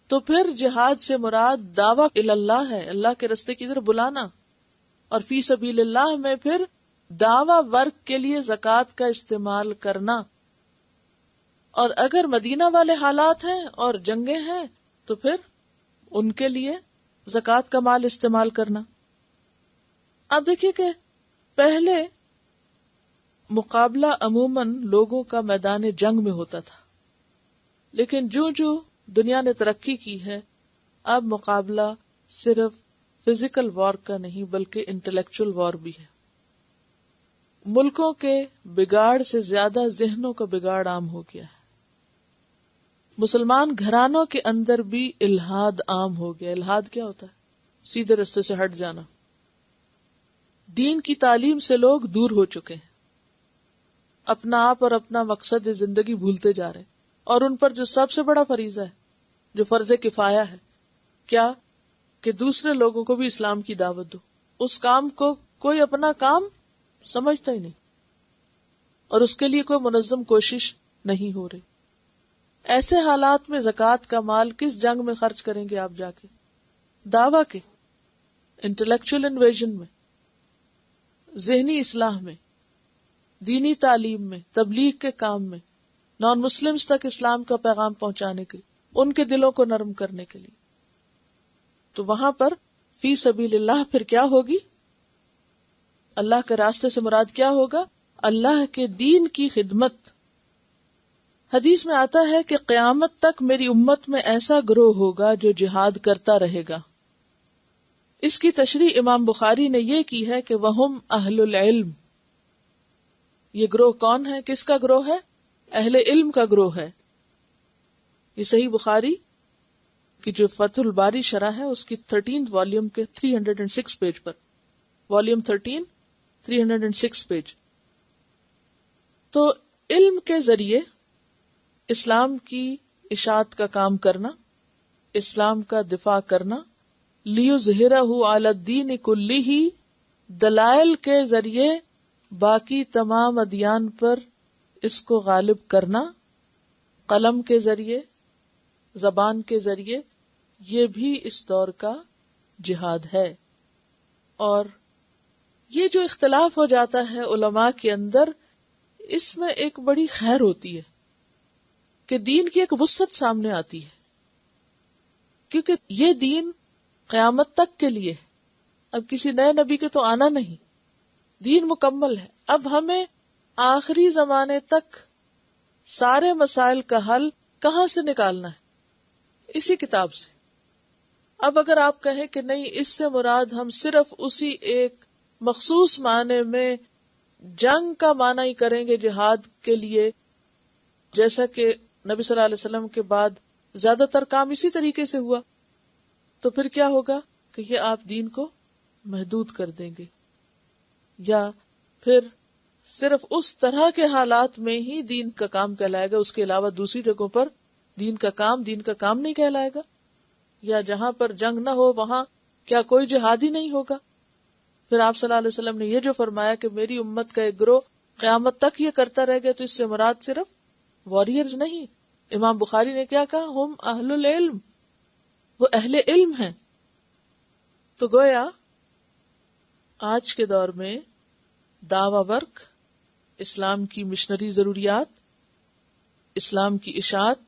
تو پھر جہاد سے مراد دعویٰ اللہ ہے، اللہ کے راستے کی طرف بلانا، اور فی سبیل اللہ میں پھر دعویٰ ورک کے لیے زکوٰۃ کا استعمال کرنا. اور اگر مدینہ والے حالات ہیں اور جنگیں ہیں تو پھر ان کے لیے زکوٰۃ کا مال استعمال کرنا. آپ دیکھیے کہ پہلے مقابلہ عموماً لوگوں کا میدان جنگ میں ہوتا تھا، لیکن جو دنیا نے ترقی کی ہے اب مقابلہ صرف فزیکل وار کا نہیں بلکہ انٹلیکچوئل وار بھی ہے. ملکوں کے بگاڑ سے زیادہ ذہنوں کا بگاڑ عام ہو گیا ہے. مسلمان گھرانوں کے اندر بھی الحاد عام ہو گیا. الحاد کیا ہوتا ہے؟ سیدھے رستے سے ہٹ جانا. دین کی تعلیم سے لوگ دور ہو چکے ہیں، اپنا آپ اور اپنا مقصد زندگی بھولتے جا رہے ہیں. اور ان پر جو سب سے بڑا فریضہ ہے، جو فرض کفایہ ہے، کیا کہ دوسرے لوگوں کو بھی اسلام کی دعوت دو، اس کام کو کوئی اپنا کام سمجھتا ہی نہیں اور اس کے لیے کوئی منظم کوشش نہیں ہو رہی. ایسے حالات میں زکوٰۃ کا مال کس جنگ میں خرچ کریں گے آپ جا کے؟ دعویٰ کے، انٹلیکچوئل انویژن میں، ذہنی اصلاح میں، دینی تعلیم میں، تبلیغ کے کام میں، نان مسلمز تک اسلام کا پیغام پہنچانے کے لیے، ان کے دلوں کو نرم کرنے کے لیے. تو وہاں پر فی سبیل اللہ پھر کیا ہوگی؟ اللہ کے راستے سے مراد کیا ہوگا؟ اللہ کے دین کی خدمت. حدیث میں آتا ہے کہ قیامت تک میری امت میں ایسا گروہ ہوگا جو جہاد کرتا رہے گا. اس کی تشریح امام بخاری نے یہ کی ہے کہ وہم اہل العلم. یہ گروہ کون ہے؟ کس کا گروہ ہے؟ اہل علم کا گروہ ہے. یہ صحیح بخاری کی جو فتح الباری شرح ہے اس کی 13 والیوم کے 306 پیج پر، والیوم 13 306 پیج. تو علم کے ذریعے اسلام کی اشاعت کا کام کرنا، اسلام کا دفاع کرنا، لیظہرہ علی الدین کلہ، دلائل کے ذریعے باقی تمام ادیان پر اس کو غالب کرنا، قلم کے ذریعے، زبان کے ذریعے، یہ بھی اس دور کا جہاد ہے. اور یہ جو اختلاف ہو جاتا ہے علماء کے اندر، اس میں ایک بڑی خیر ہوتی ہے کہ دین کی ایک وسعت سامنے آتی ہے، کیونکہ یہ دین قیامت تک کے لیے، اب کسی نئے نبی کے تو آنا نہیں، دین مکمل ہے. اب ہمیں آخری زمانے تک سارے مسائل کا حل کہاں سے نکالنا ہے؟ اسی کتاب سے. اب اگر آپ کہیں کہ نہیں، اس سے مراد ہم صرف اسی ایک مخصوص معنی میں جنگ کا معنی ہی کریں گے جہاد کے لیے، جیسا کہ نبی صلی اللہ علیہ وسلم کے بعد زیادہ تر کام اسی طریقے سے ہوا، تو پھر کیا ہوگا کہ یہ آپ دین کو محدود کر دیں گے، یا پھر صرف اس طرح کے حالات میں ہی دین کا کام کہلائے گا، اس کے علاوہ دوسری جگہوں پر دین کا کام نہیں کہلائے گا. یا جہاں پر جنگ نہ ہو وہاں کیا کوئی جہاد ہی نہیں ہوگا؟ پھر آپ صلی اللہ علیہ وسلم نے یہ جو فرمایا کہ میری امت کا ایک گروہ قیامت تک یہ کرتا رہ گیا، تو اس سے مراد صرف واریئرز نہیں. امام بخاری نے کیا کہا؟ ہم اہل العلم، وہ اہل علم ہیں. تو گویا آج کے دور میں دعوی ورک، اسلام کی مشنری ضروریات، اسلام کی اشاعت،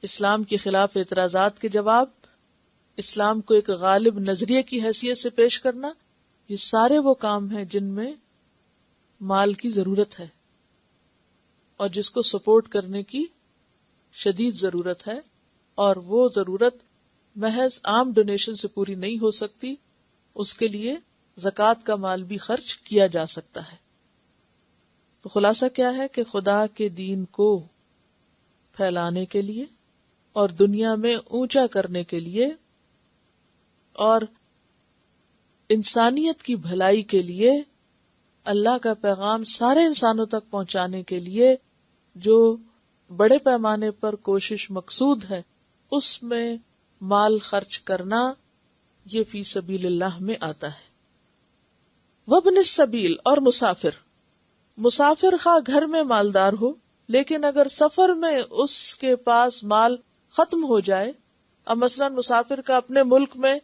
اسلام کے خلاف اعتراضات کے جواب، اسلام کو ایک غالب نظریے کی حیثیت سے پیش کرنا، یہ سارے وہ کام ہیں جن میں مال کی ضرورت ہے اور جس کو سپورٹ کرنے کی شدید ضرورت ہے. اور وہ ضرورت محض عام ڈونیشن سے پوری نہیں ہو سکتی، اس کے لیے زکوٰۃ کا مال بھی خرچ کیا جا سکتا ہے. تو خلاصہ کیا ہے کہ خدا کے دین کو پھیلانے کے لیے اور دنیا میں اونچا کرنے کے لیے اور انسانیت کی بھلائی کے لیے، اللہ کا پیغام سارے انسانوں تک پہنچانے کے لیے جو بڑے پیمانے پر کوشش مقصود ہے، اس میں مال خرچ کرنا یہ فی سبیل اللہ میں آتا ہے. وابن السبیل، اور مسافر خواہ گھر میں مالدار ہو لیکن اگر سفر میں اس کے پاس مال ختم ہو جائے، اب مثلاً مسافر کا اپنے ملک میں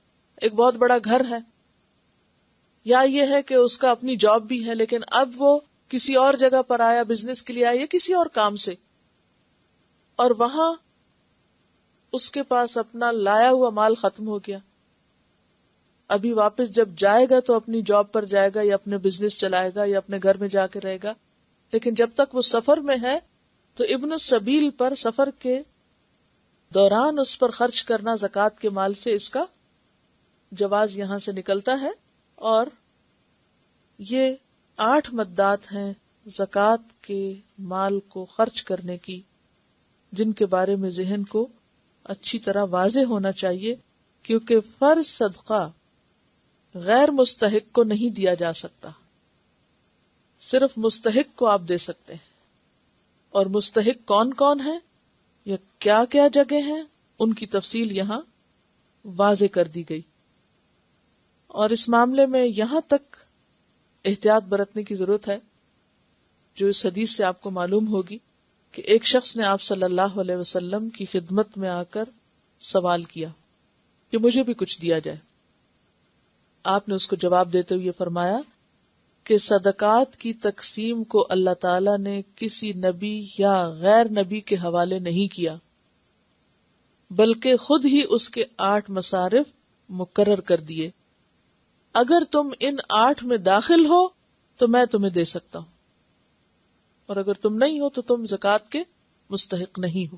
ایک بہت بڑا گھر ہے، یا یہ ہے کہ اس کا اپنی جاب بھی ہے، لیکن اب وہ کسی اور جگہ پر آیا، بزنس کے لیے آیا یا کسی اور کام سے، اور وہاں اس کے پاس اپنا لایا ہوا مال ختم ہو گیا. ابھی واپس جب جائے گا تو اپنی جاب پر جائے گا یا اپنے بزنس چلائے گا یا اپنے گھر میں جا کے رہے گا، لیکن جب تک وہ سفر میں ہے تو ابن السبیل پر سفر کے دوران اس پر خرچ کرنا زکوٰۃ کے مال سے اس کا جواز یہاں سے نکلتا ہے. اور یہ 8 مدات ہیں زکوٰۃ کے مال کو خرچ کرنے کی، جن کے بارے میں ذہن کو اچھی طرح واضح ہونا چاہیے، کیونکہ فرض صدقہ غیر مستحق کو نہیں دیا جا سکتا، صرف مستحق کو آپ دے سکتے ہیں. اور مستحق کون کون ہے یا کیا کیا جگہ ہیں، ان کی تفصیل یہاں واضح کر دی گئی. اور اس معاملے میں یہاں تک احتیاط برتنے کی ضرورت ہے جو اس حدیث سے آپ کو معلوم ہوگی کہ ایک شخص نے آپ صلی اللہ علیہ وسلم کی خدمت میں آ کر سوال کیا کہ مجھے بھی کچھ دیا جائے. آپ نے اس کو جواب دیتے ہوئے فرمایا کہ صدقات کی تقسیم کو اللہ تعالیٰ نے کسی نبی یا غیر نبی کے حوالے نہیں کیا، بلکہ خود ہی اس کے 8 مصارف مقرر کر دیے. اگر تم ان 8 میں داخل ہو تو میں تمہیں دے سکتا ہوں، اور اگر تم نہیں ہو تو تم زکوٰۃ کے مستحق نہیں ہو.